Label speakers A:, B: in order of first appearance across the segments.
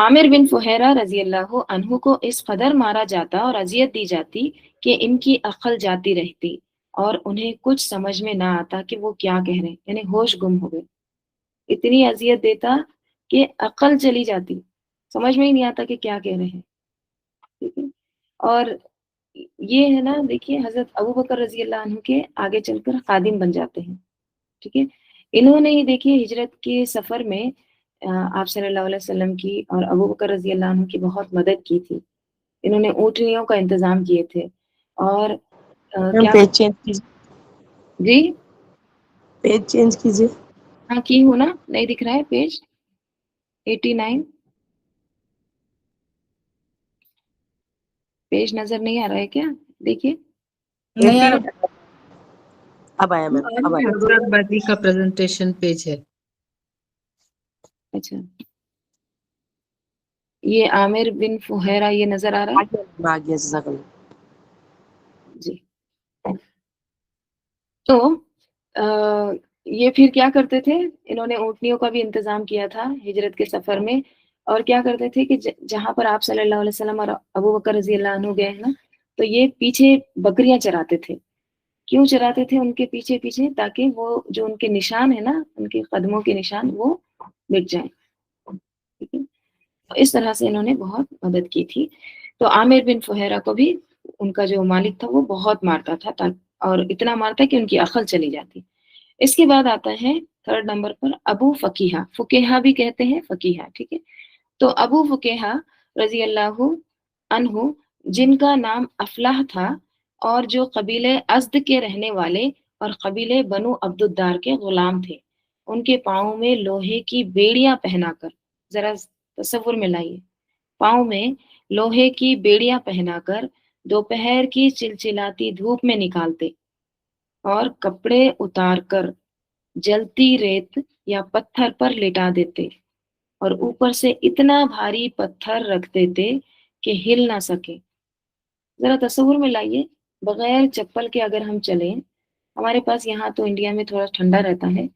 A: عامر بن فہیرہ رضی اللہ عنہ کو اس قدر مارا جاتا اور اذیت دی جاتی کہ ان کی عقل جاتی رہتی اور انہیں کچھ سمجھ میں نہ آتا کہ وہ کیا کہہ رہے ہیں، یعنی ہوش گم ہو گئے. اتنی اذیت دیتا کہ عقل چلی جاتی، سمجھ میں ہی نہیں آتا کہ کیا کہہ رہے ہیں. ٹھیک ہے. اور یہ ہے نا، دیکھیے حضرت ابو بکر رضی اللہ عنہ کے آگے چل کر خادم بن جاتے ہیں. ٹھیک ہے. انہوں نے ہی دیکھیے ہجرت کے سفر میں آپ صلی اللہ علیہ وسلم کی اور ابو بکر رضی اللہ عنہ کی بہت مدد کی تھی. انہوں نے اونٹنیوں کا انتظام کیے تھے. اور کیا
B: پیج چینج کیجیے،
A: جی
B: پیج چینج کیجیے.
A: ہاں کی ہوں نا، نہیں دکھ رہا ہے پیج 89، پیج نظر نہیں آ رہا ہے کیا؟ دیکھیے
C: نہیں آ رہا.
B: اب آیا میم، اب آیا.
C: حضرت بدی کا پریزنٹیشن پیج ہے.
A: اچھا، یہ عامر بن فہیرہ یہ نظر آ رہا ہے؟
B: آ گیا، جزاک اللہ.
A: جی. تو یہ پھر کیا کرتے تھے، انہوں نے اونٹنیوں کا بھی انتظام کیا تھا ہجرت کے سفر میں. اور کیا کرتے تھے کہ جہاں پر آپ صلی اللہ علیہ وسلم اور ابو بکر رضی اللہ عنہ گئے ہیں نا، تو یہ پیچھے بکریاں چراتے تھے. کیوں چراتے تھے ان کے پیچھے پیچھے؟ تاکہ وہ جو ان کے نشان ہے نا، ان کے قدموں کے نشان، وہ مٹ جائیں. ٹھیک ہے. تو اس طرح سے انہوں نے بہت مدد کی تھی. تو عامر بن فہیرہ کو بھی ان کا جو مالک تھا وہ بہت مارتا تھا، اور اتنا مارتا کہ ان کی عقل چلی جاتی. اس کے بعد آتا ہے 3rd نمبر پر ابو فقیہہ. فقیہہ بھی کہتے ہیں فقیہہ. ٹھیک ہے. تو ابو فقیہہ رضی اللہ عنہ، جن کا نام افلاح تھا اور جو قبیلے ازد کے رہنے والے اور قبیلے بنو عبد الدار کے غلام تھے، ان کے پاؤں میں لوہے کی بیڑیاں پہنا کر، ذرا تصور میں لائیے، پاؤں میں لوہے کی بیڑیاں پہنا کر دوپہر کی چلچلاتی دھوپ میں نکالتے اور کپڑے اتار کر جلتی ریت یا پتھر پر لٹا دیتے اور اوپر سے اتنا بھاری پتھر رکھ دیتے کہ ہل نہ سکے. ذرا تصور میں لائیے، بغیر چپل کے اگر ہم چلیں، ہمارے پاس یہاں تو انڈیا میں تھوڑا ٹھنڈا رہتا ہے،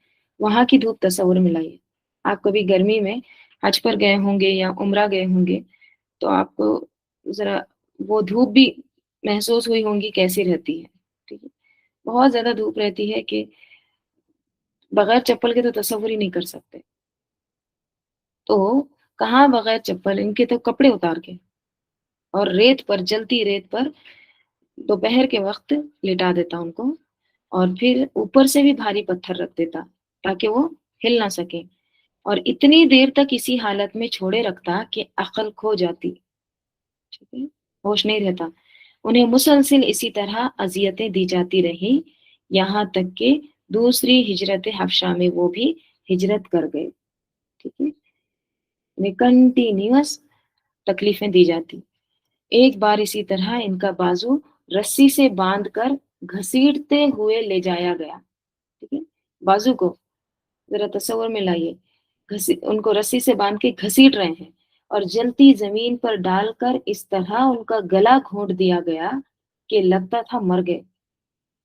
A: وہاں کی دھوپ تصور میں لائیے. آپ کبھی گرمی میں حج پر گئے ہوں گے یا عمرہ گئے ہوں گے تو آپ کو ذرا وہ دھوپ بھی محسوس ہوئی ہوں گی کیسی رہتی ہے. ٹھیک ہے. بہت زیادہ دھوپ رہتی ہے کہ بغیر چپل کے تو تصور ہی نہیں کر سکتے. تو کہاں بغیر چپل، ان کے تو کپڑے اتار کے اور ریت پر، جلتی ریت پر دوپہر کے وقت لٹا دیتا ان کو، اور پھر اوپر سے بھی بھاری پتھر رکھ دیتا تاکہ وہ ہل نہ سکے، اور اتنی دیر تک اسی حالت میں چھوڑے رکھتا کہ عقل کھو جاتی. ٹھیک ہے. ہوش نہیں رہتا. انہیں مسلسل اسی طرح اذیتیں دی جاتی رہی یہاں تک کہ دوسری ہجرت حبشہ میں وہ بھی ہجرت کر گئے. ٹھیک ہے. کنٹینیوس تکلیفیں دی جاتی. ایک بار اسی طرح ان کا بازو رسی سے باندھ کر گھسیٹتے ہوئے لے جایا گیا. ٹھیک ہے. بازو کو ذرا تصور میں لائیے، ان کو رسی سے باندھ کے گھسیٹ رہے ہیں اور جلتی زمین پر ڈال کر اس طرح ان کا گلا گھونٹ دیا گیا کہ لگتا تھا مر گئے.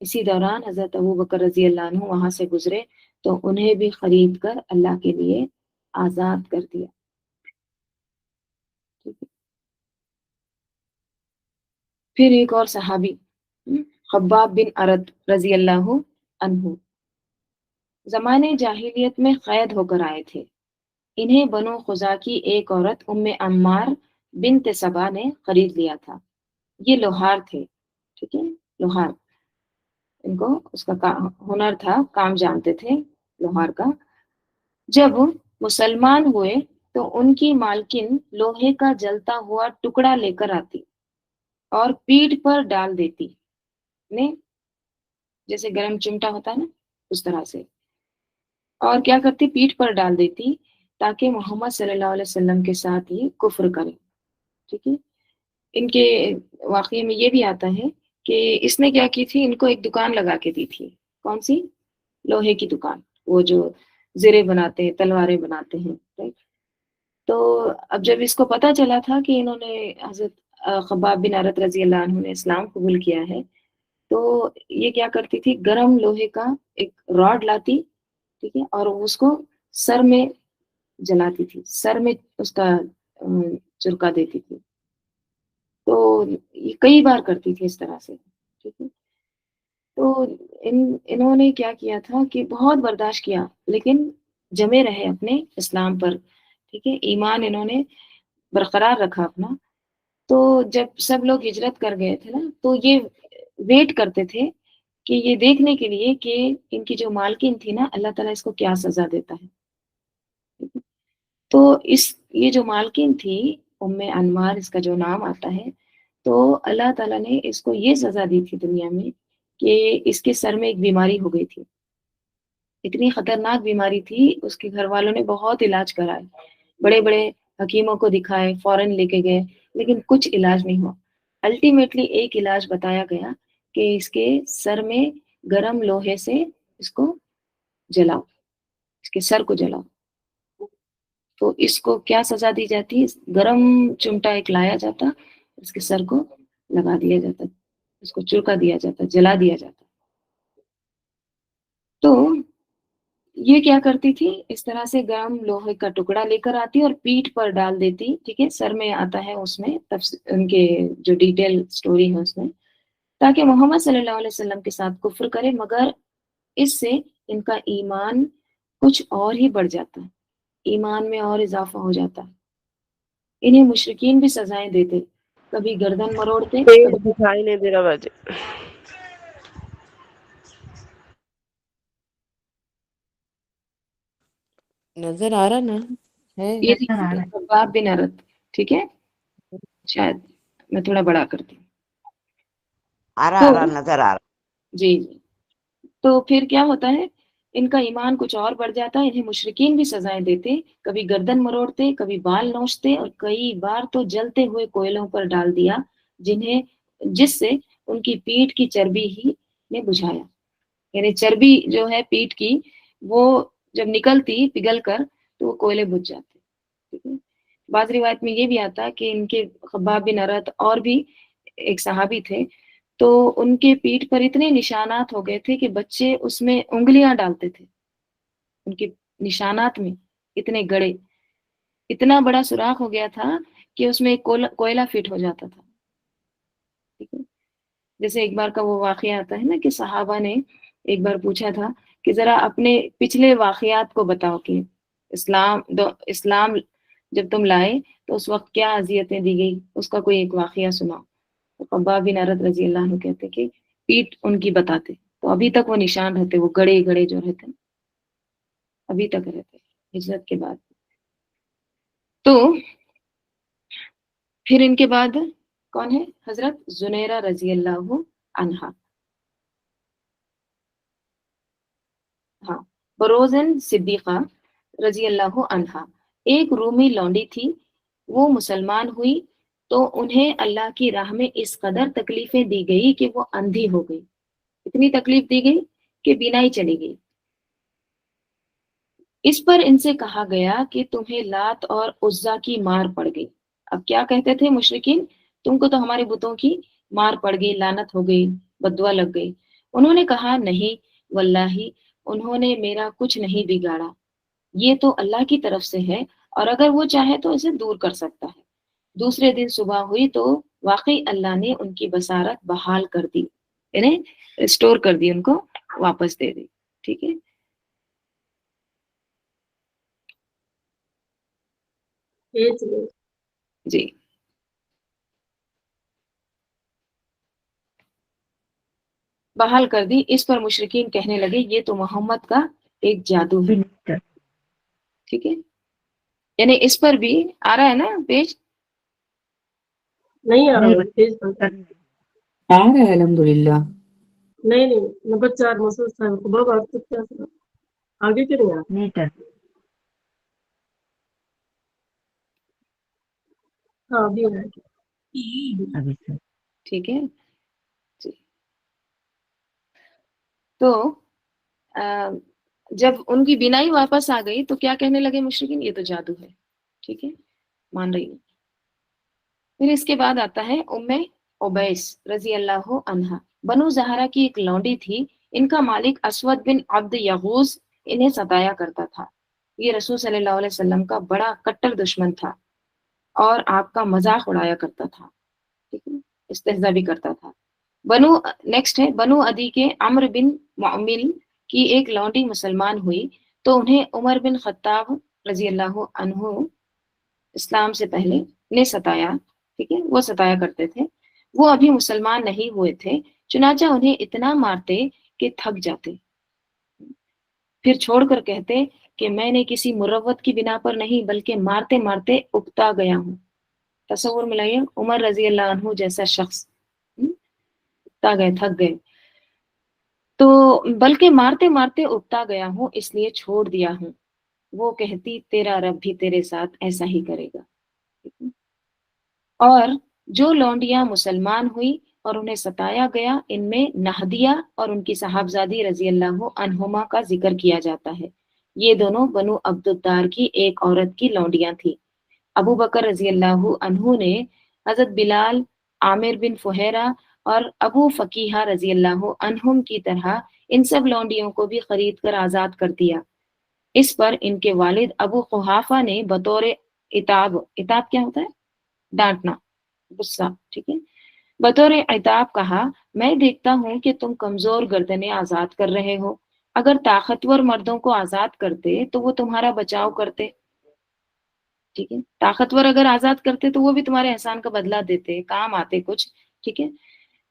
A: اسی دوران حضرت ابو بکر رضی اللہ عنہ وہاں سے گزرے تو انہیں بھی خرید کر اللہ کے لیے آزاد کر دیا. پھر ایک اور صحابی خباب بن ارد رضی اللہ عنہ، زمانے جاہلیت میں قید ہو کر آئے تھے. انہیں بنو خزا کی ایک عورت ام عمار بنت سبا نے خرید لیا تھا. یہ لوہار تھے. ٹھیک ہے. لوہار، ان کو اس کا ہنر تھا، کام جانتے تھے لوہار کا. جب مسلمان ہوئے تو ان کی مالکن لوہے کا جلتا ہوا ٹکڑا لے کر آتی اور پیٹھ پر ڈال دیتی، نے جیسے گرم چمٹا ہوتا ہے نا اس طرح سے، اور کیا کرتی، پیٹھ پر ڈال دیتی تاکہ محمد صلی اللہ علیہ وسلم کے ساتھ یہ کفر کرے. ٹھیک ہے. ان کے واقعے میں یہ بھی آتا ہے کہ اس نے کیا کی تھی، ان کو ایک دکان لگا کے دی تھی. کون سی؟ لوہے کی دکان، وہ جو زرے بناتے ہیں، تلواریں بناتے ہیں. تو اب جب اس کو پتا چلا تھا کہ انہوں نے حضرت خباب بن ارد رضی اللہ عنہ نے اسلام قبول کیا ہے، تو یہ کیا کرتی تھی، گرم لوہے کا ایک راڈ لاتی، ٹھیک ہے، اور اس کو سر میں جلاتی تھی، سر میں اس کا چرکا دیتی تھی. تو یہ کئی بار کرتی تھی اس طرح سے. ٹھیک ہے. تو انہوں نے کیا کیا تھا کہ بہت برداشت کیا لیکن جمے رہے اپنے اسلام پر. ٹھیک ہے. ایمان انہوں نے برقرار رکھا اپنا. تو جب سب لوگ ہجرت کر گئے تھے نا تو یہ ویٹ کرتے تھے کہ یہ دیکھنے کے لیے کہ ان کی جو مالکن تھی نا اللہ تعالیٰ اس کو کیا سزا دیتا ہے. تو یہ جو مالکن تھی ام انوار اس کا جو نام آتا ہے, تو اللہ تعالیٰ نے اس کو یہ سزا دی تھی دنیا میں کہ اس کے سر میں ایک بیماری ہو گئی تھی. اتنی خطرناک بیماری تھی, اس کے گھر والوں نے بہت علاج کرائے, بڑے بڑے حکیموں کو دکھائے, فورن لے کے گئے, لیکن کچھ علاج نہیں ہوا. الٹیمیٹلی ایک علاج بتایا گیا کہ اس کے سر میں گرم لوہے سے اس کو جلاؤ, اس کے سر کو جلاؤ. تو اس کو کیا سزا دی جاتی, گرم چمٹا ایک لایا جاتا, اس کے سر کو لگا دیا جاتا, اس کو چرکا دیا جاتا, جلا دیا جاتا. تو یہ کیا کرتی تھی, اس طرح سے گرم لوہے کا ٹکڑا لے کر آتی اور پیٹھ پر ڈال دیتی. ٹھیک ہے. سر میں آتا ہے اس میں ان کے جو ڈیٹیل سٹوری ہے اس میں, تاکہ محمد صلی اللہ علیہ وسلم کے ساتھ کفر کرے, مگر اس سے ان کا ایمان کچھ اور ہی بڑھ جاتا ہے, ایمان میں اور اضافہ ہو جاتا ہے. انہیں مشرکین بھی سزائیں دیتے, کبھی گردن مروڑتے,
B: پیج
A: کبھی
B: دکھائی نہیں دے رہا باجی. نظر آ رہا نا ہے.
A: یہ خباب بن ارت. ٹھیک ہے. شاید میں تھوڑا بڑا کرتی ہوں.
B: آ رہا نظر آ رہا.
A: جی جی. تو پھر کیا ہوتا ہے, ان کا ایمان کچھ اور بڑھ جاتا ہے, انہیں مشرکین بھی سزائیں دیتے, کبھی گردن مروڑتے, کبھی بال نوچتے, اور کئی بار تو جلتے ہوئے کوئلوں پر ڈال دیا جس سے ان کی پیٹھ کی چربی ہی نے بجھایا. یعنی چربی جو ہے پیٹھ کی, وہ جب نکلتی پگھل کر تو وہ کوئلے بجھ جاتے. ٹھیک ہے. بعض روایت میں یہ بھی آتا کہ ان کے خباب بن ارت اور بھی ایک صحابی تھے, تو ان کے پیٹھ پر اتنے نشانات ہو گئے تھے کہ بچے اس میں انگلیاں ڈالتے تھے. ان کے نشانات میں اتنے گڑے, اتنا بڑا سوراخ ہو گیا تھا کہ اس میں ایک کوئلہ فٹ ہو جاتا تھا. ٹھیک ہے. جیسے ایک بار کا وہ واقعہ آتا ہے نا کہ صحابہ نے ایک بار پوچھا تھا کہ ذرا اپنے پچھلے واقعات کو بتاؤ کہ اسلام جب تم لائے تو اس وقت کیا اذیتیں دی گئی, اس کا کوئی ایک واقعہ سناؤ. خباب بن ارت رضی اللہ عنہ کہتے کہ پیٹھ ان کی بتاتے, تو ابھی تک وہ نشان رہتے, وہ گڑے گڑے جو رہتے ابھی تک رہتے ہجرت کے بعد. تو پھر ان کے بعد کون ہے, حضرت زنیرہ رضی اللہ عنہا. ہاں, بروزن صدیقہ رضی اللہ عنہا ایک رومی لونڈی تھی. وہ مسلمان ہوئی تو انہیں اللہ کی راہ میں اس قدر تکلیفیں دی گئی کہ وہ اندھی ہو گئی. اتنی تکلیف دی گئی کہ بینائی چلی گئی. اس پر ان سے کہا گیا کہ تمہیں لات اور عزا کی مار پڑ گئی. اب کیا کہتے تھے مشرکین, تم کو تو ہمارے بتوں کی مار پڑ گئی, لعنت ہو گئی, بددعا لگ گئی. انہوں نے کہا نہیں واللہ انہوں نے میرا کچھ نہیں بگاڑا, یہ تو اللہ کی طرف سے ہے, اور اگر وہ چاہے تو اسے دور کر سکتا ہے. دوسرے دن صبح ہوئی تو واقعی اللہ نے ان کی بصارت بحال کر دی, انہیں ریسٹور کر دی, ان کو واپس دے دی. ٹھیک ہے. جی. بحال کر دی. اس پر مشرکین کہنے لگے یہ تو محمد کا ایک جادو ہے. ٹھیک ہے. یعنی اس پر بھی آ رہا ہے نا پیج,
D: نہیں آ رہا پیج
C: آ رہا ہے الحمدللہ.
D: نہیں نمبر 4 محسوس تھا بابا آپ کو کیا سنا آگے کے نہیں ہاں ابھی آ رہا ہے.
A: ٹھیک ہے. جی. تو جب ان کی بینائی واپس آ گئی تو کیا کہنے لگے مشرکین, یہ تو جادو ہے. ٹھیک ہے, مان رہی ہوں. پھر اس کے بعد آتا ہے ام عبیس رضی اللہ عنہا. بنو زہرا کی ایک لونڈی تھی. ان کا مالک اسود بن عبد یغوث انہیں ستایا کرتا تھا. یہ رسول صلی اللہ علیہ وسلم کا بڑا کٹر دشمن تھا اور آپ کا مذاق اڑایا کرتا تھا، ٹھیک ہے، استہزاء بھی کرتا تھا۔ بنو نیکسٹ ہے بنو عدی کے عمرو بن معمل کی ایک لونڈی مسلمان ہوئی تو انہیں عمر بن خطاب رضی اللہ عنہ اسلام سے پہلے نے ستایا، ٹھیک ہے، وہ ستایا کرتے تھے۔ وہ ابھی مسلمان نہیں ہوئے تھے، چنانچہ انہیں اتنا مارتے کہ تھک جاتے، پھر چھوڑ کر کہتے کہ میں نے کسی مروت کی بنا پر نہیں بلکہ مارتے مارتے اکتا گیا ہوں۔ تصور ملائیے عمر رضی اللہ عنہ جیسا شخص اکتا گئے، تھک گئے، تو بلکہ مارتے مارتے اکتا گیا ہوں اس لیے چھوڑ دیا ہوں۔ وہ کہتی تیرا رب بھی تیرے ساتھ ایسا ہی کرے گا۔ اور جو لونڈیاں مسلمان ہوئی اور انہیں ستایا گیا، ان میں نہدیہ اور ان کی صاحبزادی رضی اللہ عنہما کا ذکر کیا جاتا ہے۔ یہ دونوں بنو عبد الدار کی ایک عورت کی لونڈیاں تھیں۔ ابو بکر رضی اللہ عنہ نے حضرت بلال، عامر بن فہیرہ اور ابو فقیہ رضی اللہ عنہم کی طرح ان سب لونڈیوں کو بھی خرید کر آزاد کر دیا۔ اس پر ان کے والد ابو قحافہ نے بطور عتاب کیا ہوتا ہے؟ ڈانٹنا، غصہ، ٹھیک ہے، بطور عتاب کہا میں دیکھتا ہوں کہ تم کمزور گردنیں آزاد کر رہے ہو، اگر طاقتور مردوں کو آزاد کرتے تو وہ تمہارا بچاؤ کرتے، ٹھیک ہے، طاقتور اگر آزاد کرتے تو وہ بھی تمہارے احسان کا بدلہ دیتے، کام آتے کچھ، ٹھیک ہے۔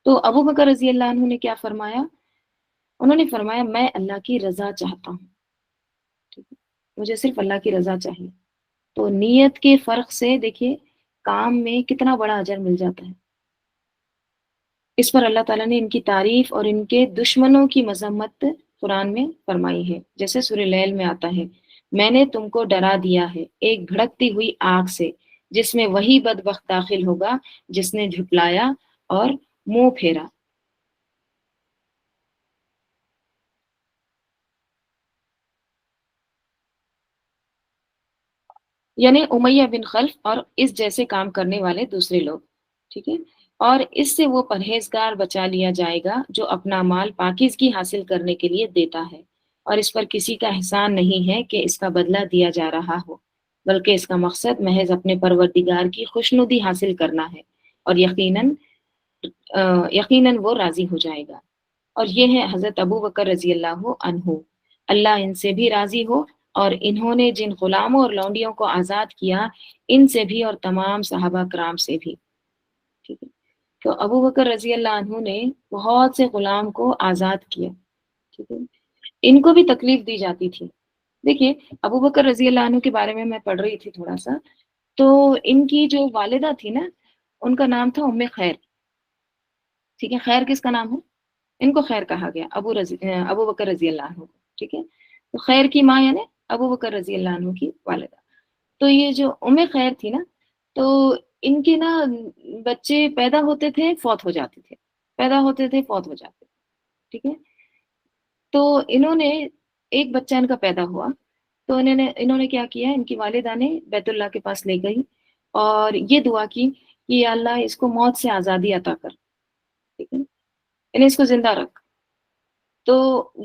A: تو ابو بکر رضی اللہ عنہ نے کیا فرمایا؟ انہوں نے فرمایا میں اللہ کی رضا چاہتا ہوں، ٹھیک ہے، مجھے صرف اللہ کی رضا چاہیے۔ تو نیت کے فرق سے دیکھیے کام میں کتنا بڑا اجر مل جاتا ہے۔ اس پر اللہ تعالیٰ نے ان کی تعریف اور ان کے دشمنوں کی مذمت قرآن میں فرمائی ہے، جیسے سورہ لیل میں آتا ہے میں نے تم کو ڈرا دیا ہے ایک بھڑکتی ہوئی آگ سے جس میں وہی بدبخت داخل ہوگا جس نے جھٹلایا اور منہ پھیرا۔ یعنی امیہ بن خلف اور اس جیسے کام کرنے والے دوسرے لوگ، ٹھیک ہے، اور اس سے وہ پرہیزگار بچا لیا جائے گا جو اپنا مال پاکیزگی حاصل کرنے کے لیے دیتا ہے، اور اس پر کسی کا احسان نہیں ہے کہ اس کا بدلہ دیا جا رہا ہو، بلکہ اس کا مقصد محض اپنے پروردگار کی خوشنودی حاصل کرنا ہے، اور یقیناً وہ راضی ہو جائے گا۔ اور یہ ہے حضرت ابو بکر رضی اللہ عنہ، اللہ ان سے بھی راضی ہو، اور انہوں نے جن غلاموں اور لونڈیوں کو آزاد کیا ان سے بھی اور تمام صحابہ کرام سے بھی، ٹھیک ہے۔ تو ابو بکر رضی اللہ عنہ نے بہت سے غلام کو آزاد کیا، ٹھیک ہے، ان کو بھی تکلیف دی جاتی تھی۔ دیکھیے ابو بکر رضی اللہ عنہ کے بارے میں پڑھ رہی تھی تھوڑا سا، تو ان کی جو والدہ تھی نا ان کا نام تھا ام خیر، ٹھیک ہے، خیر کس کا نام ہے؟ ان کو خیر کہا گیا، ابو بکر رضی اللہ عنہ کو، ٹھیک ہے، تو خیر کی ماں یعنی ابو بکر رضی اللہ عنہ کی والدہ۔ تو یہ جو ام خیر تھی نا، تو ان کے نا بچے پیدا ہوتے تھے فوت ہو جاتے تھے، پیدا ہوتے تھے فوت ہو جاتے تھے، ٹھیک ہے۔ تو انہوں نے ایک بچہ ان کا پیدا ہوا، تو انہوں نے کیا کیا، ان کی والدہ نے بیت اللہ کے پاس لے گئی اور یہ دعا کی کہ یا اللہ اس کو موت سے آزادی عطا کر، ٹھیک ہے، یعنی اس کو زندہ رکھ۔ تو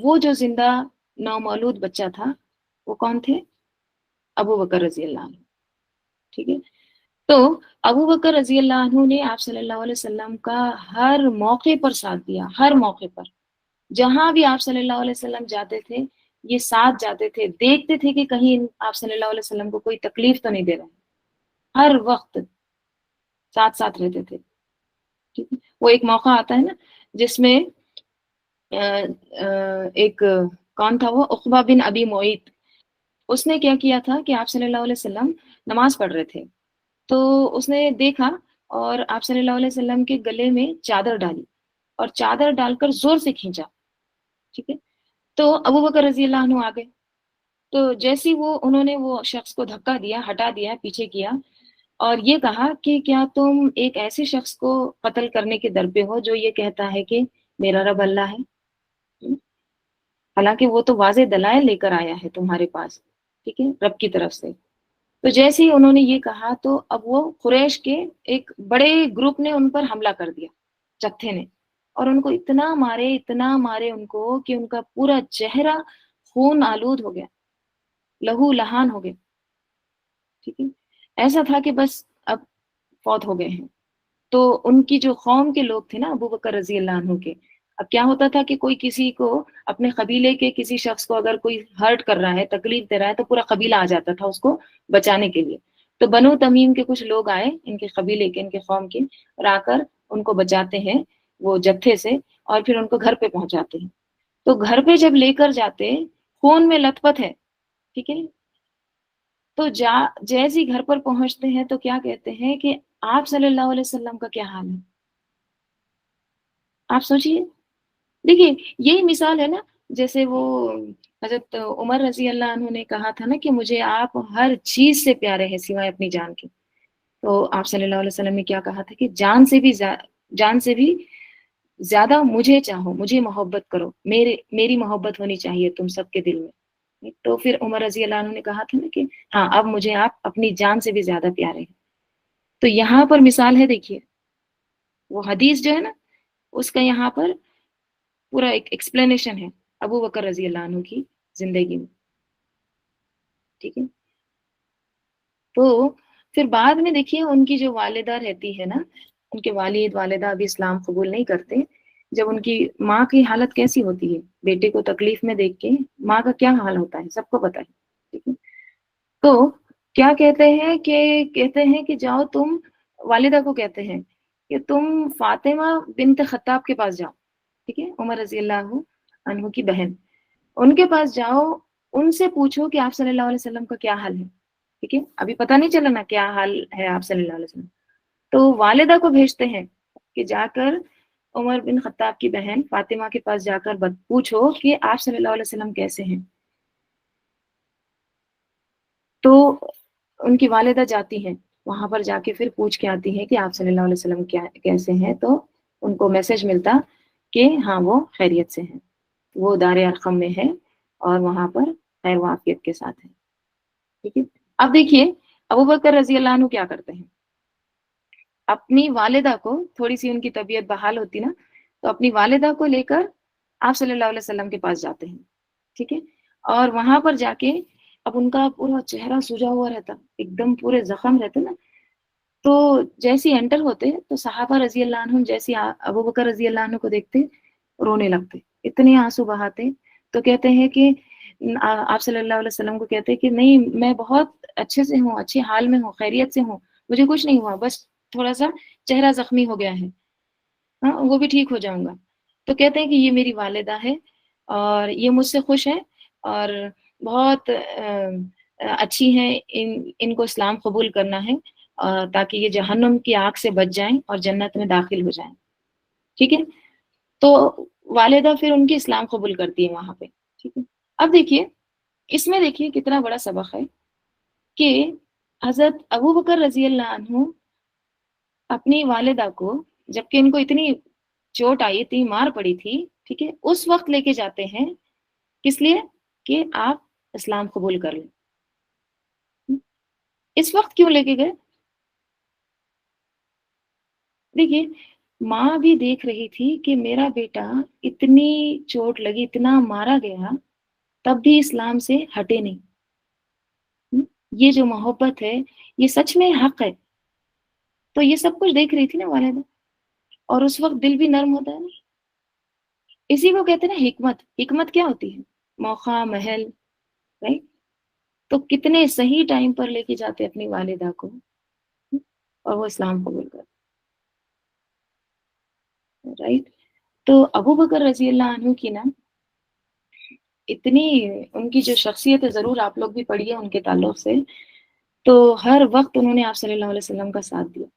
A: وہ جو زندہ نومولود بچہ تھا وہ کون تھے؟ ابو بکر رضی اللہ عنہ، ٹھیک ہے۔ تو ابو بکر رضی اللہ عنہ نے آپ صلی اللہ علیہ وسلم کا ہر موقع پر ساتھ دیا، ہر موقع پر، جہاں بھی آپ صلی اللہ علیہ وسلم جاتے تھے یہ ساتھ جاتے تھے، دیکھتے تھے کہ کہیں آپ صلی اللہ علیہ وسلم کو کوئی تکلیف تو نہیں دے رہے، ہر وقت ساتھ ساتھ رہتے تھے، ٹھیک ہے۔ وہ ایک موقع آتا ہے نا جس میں ایک کون تھا وہ، عقبہ بن ابی معیط، اس نے کیا کیا تھا کہ آپ صلی اللہ علیہ وسلم نماز پڑھ رہے تھے، تو اس نے دیکھا اور آپ صلی اللہ علیہ وسلم کے گلے میں چادر ڈالی اور چادر ڈال کر زور سے کھینچا، ٹھیک ہے۔ تو ابو بکر رضی اللہ عنہ آ گئے، تو جیسی انہوں نے وہ شخص کو دھکا دیا، ہٹا دیا، پیچھے کیا اور یہ کہا کہ کیا تم ایک ایسے شخص کو قتل کرنے کے در پہ ہو جو یہ کہتا ہے کہ میرا رب اللہ ہے؟ حالانکہ وہ تو واضح دلائل لے کر آیا ہے تمہارے پاس، ٹھیک ہے، رب کی طرف سے۔ تو جیسے ہی انہوں نے یہ کہا تو اب وہ قریش کے ایک بڑے گروپ نے ان پر حملہ کر دیا، چتھے نے، اور ان کو اتنا مارے ان کو کہ ان کا پورا چہرہ خون آلود ہو گیا، لہو لہان ہو گیا، ٹھیک ہے۔ ایسا تھا کہ بس اب فوت ہو گئے ہیں. تو ان کی جو قوم کے لوگ تھے نا ابو بکر رضی اللہ عنہ کے، اب کیا ہوتا تھا کہ کوئی کسی کو اپنے قبیلے کے کسی شخص کو اگر کوئی ہرٹ کر رہا ہے، تکلیف دے رہا ہے، تو پورا قبیلہ آ جاتا تھا اس کو بچانے کے لیے. تو بنو تمیم کے کچھ لوگ آئے، ان کے قبیلے کے، ان کے قوم کے، اور آ کر ان کو بچاتے ہیں وہ جتھے سے، اور پھر ان کو گھر پہ پہنچاتے ہیں. تو گھر پہ جب لے کر جاتے، خون میں لت پت ہے، ٹھیک ہے. تو جیسے ہی گھر پر پہنچتے ہیں تو کیا کہتے ہیں کہ آپ صلی اللہ علیہ وسلم کا کیا حال ہے. آپ سوچئے، دیکھیے یہی مثال ہے نا، جیسے وہ حضرت عمر رضی اللہ عنہ نے کہا تھا نا کہ مجھے آپ ہر چیز سے پیارے ہیں سوائے اپنی جان کے. تو آپ صلی اللہ علیہ وسلم نے کیا کہا تھا کہ جان سے بھی زیادہ مجھے چاہو، مجھے محبت کرو، میری محبت ہونی چاہیے تم سب کے دل میں. تو پھر عمر رضی اللہ عنہ نے کہا تھا نا کہ ہاں اب مجھے آپ اپنی جان سے بھی زیادہ پیارے ہیں. تو یہاں پر مثال ہے، دیکھیے وہ حدیث جو ہے نا اس کا یہاں پر پورا ایک ایکسپلینیشن ہے ابو بکر رضی اللہ عنہ کی زندگی میں، ٹھیک ہے. تو پھر بعد میں دیکھیے ان کی جو والدہ رہتی ہے نا، ان کے والد والدہ ابھی اسلام قبول نہیں کرتے. جب ان کی ماں کی حالت کیسی ہوتی ہے بیٹے کو تکلیف میں دیکھ کے، ماں کا کیا حال ہوتا ہے سب کو پتہ ہے، ٹھیک ہے. تو کیا کہتے ہیں کہ جاؤ تم، والدہ کو کہتے ہیں کہ تم فاطمہ بنت خطاب کے پاس جاؤ، ٹھیک ہے، عمر رضی اللہ عنہ کی بہن، ان کے پاس جاؤ، ان سے پوچھو کہ آپ صلی اللہ علیہ وسلم کا کیا حال ہے، ٹھیک ہے. ابھی پتہ نہیں چلا نا کیا حال ہے آپ صلی اللہ علیہ وسلم. تو والدہ کو بھیجتے ہیں کہ جا کر عمر بن خطاب کی بہن فاطمہ کے پاس جا کر پوچھو کہ آپ صلی اللہ علیہ وسلم کیسے ہیں. تو ان کی والدہ جاتی ہیں وہاں پر، جا کے پھر پوچھ کے آتی ہے کہ آپ صلی اللہ علیہ وسلم کیسے ہیں. تو ان کو میسج ملتا کہ ہاں وہ خیریت سے ہیں، وہ دار ارقم میں ہے اور وہاں پر خیر و عافیت کے ساتھ ہے، ٹھیک ہے. اب دیکھیے ابو بکر رضی اللہ عنہ کیا کرتے ہیں، اپنی والدہ کو، تھوڑی سی ان کی طبیعت بحال ہوتی نا، تو اپنی والدہ کو لے کر آپ صلی اللہ علیہ وسلم کے پاس جاتے ہیں، ٹھیک ہے. اور وہاں پر جا کے اب ان کا پورا چہرہ سجا ہوا رہتا، ایک دم پورے زخم رہتے نا. تو جیسے انٹر ہوتے تو صحابہ رضی اللہ عنہ جیسے ابو بکر رضی اللہ عنہ کو دیکھتے رونے لگتے، اتنے آنسو بہاتے. تو کہتے ہیں کہ آپ صلی اللہ علیہ وسلم کو کہتے کہ نہیں، میں بہت اچھے سے ہوں، اچھے حال میں ہوں، خیریت سے ہوں، مجھے کچھ نہیں ہوا، بس تھوڑا سا چہرہ زخمی ہو گیا ہے، ہاں وہ بھی ٹھیک ہو جاؤں گا. تو کہتے ہیں کہ یہ میری والدہ ہے اور یہ مجھ سے خوش ہے اور بہت اچھی ہیں، ان کو اسلام قبول کرنا ہے تاکہ یہ جہنم کی آگ سے بچ جائیں اور جنت میں داخل ہو جائیں، ٹھیک ہے. تو والدہ پھر ان کی اسلام قبول کرتی ہے وہاں پہ، ٹھیک ہے. اب دیکھیے اس میں دیکھیے کتنا بڑا سبق ہے کہ حضرت ابو بکر رضی اللہ عنہ اپنی والدہ کو، جبکہ ان کو اتنی چوٹ آئی تھی، مار پڑی تھی، ٹھیک ہے، اس وقت لے کے جاتے ہیں، کس لیے کہ آپ اسلام قبول کر لیں. اس وقت کیوں لے کے گئے؟ دیکھیے ماں بھی دیکھ رہی تھی کہ میرا بیٹا اتنی چوٹ لگی، اتنا مارا گیا، تب بھی اسلام سے ہٹے نہیں. یہ جو محبت ہے یہ سچ میں حق ہے. تو یہ سب کچھ دیکھ رہی تھی نا والدہ، اور اس وقت دل بھی نرم ہوتا ہے نا. اسی کو کہتے ہیں نا حکمت. حکمت کیا ہوتی ہے؟ موقع محل، رائٹ. تو کتنے صحیح ٹائم پر لے کے جاتے اپنی والدہ کو اور وہ اسلام قبول کرتے، رائٹ. تو ابو بکر رضی اللہ عنہ کی نا اتنی، ان کی جو شخصیت ہے ضرور آپ لوگ بھی پڑھیے ان کے تعلق سے، تو ہر وقت انہوں نے آپ صلی اللہ علیہ وسلم کا ساتھ دیا،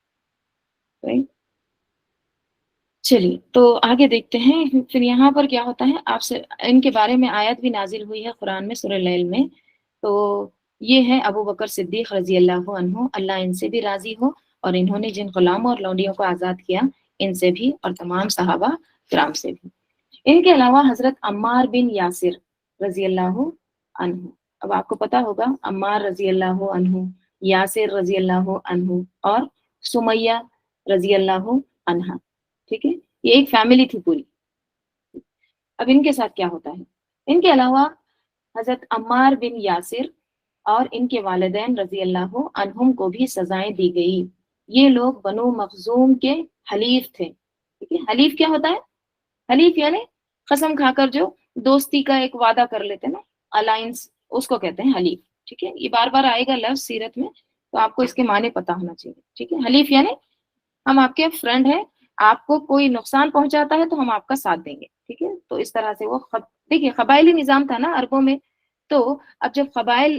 A: رائٹ. چلیے تو آگے دیکھتے ہیں پھر یہاں پر کیا ہوتا ہے. آپ سے ان کے بارے میں آیت بھی نازل ہوئی ہے قرآن میں سورہ لیل میں. تو یہ ہے ابو بکر صدیق رضی اللہ عنہ، اللہ ان سے بھی راضی ہو، اور انہوں نے جن غلاموں اور لونڈیوں کو آزاد کیا ان سے بھی اور تمام صحابہ کرام سے بھی. ان کے علاوہ حضرت عمار بن یاسر رضی اللہ عنہ، اب آپ کو پتا ہوگا عمار رضی اللہ عنہ، یاسر رضی اللہ عنہ اور سمیہ رضی اللہ عنہ، ٹھیک ہے، یہ ایک فیملی تھی پوری. اب ان کے ساتھ کیا ہوتا ہے. ان کے علاوہ حضرت عمار بن یاسر اور ان کے والدین رضی اللہ عنہم کو بھی سزائیں دی گئی. یہ لوگ بنو مخزوم کے حلیف تھے. ٹھیک ہے، حلیف کیا ہوتا ہے؟ حلیف یعنی قسم کھا کر جو دوستی کا ایک وعدہ کر لیتے نا، الائنس، اس کو کہتے ہیں حلیف. ٹھیک ہے، یہ بار بار آئے گا لفظ سیرت میں، تو آپ کو اس کے معنی پتہ ہونا چاہیے. ٹھیک ہے، حلیف یعنی ہم آپ کے فرینڈ ہیں، آپ کو کوئی نقصان پہنچاتا ہے تو ہم آپ کا ساتھ دیں گے. ٹھیک ہے، تو اس طرح سے وہ دیکھیے قبائلی نظام تھا نا عربوں میں. تو اب جب قبائل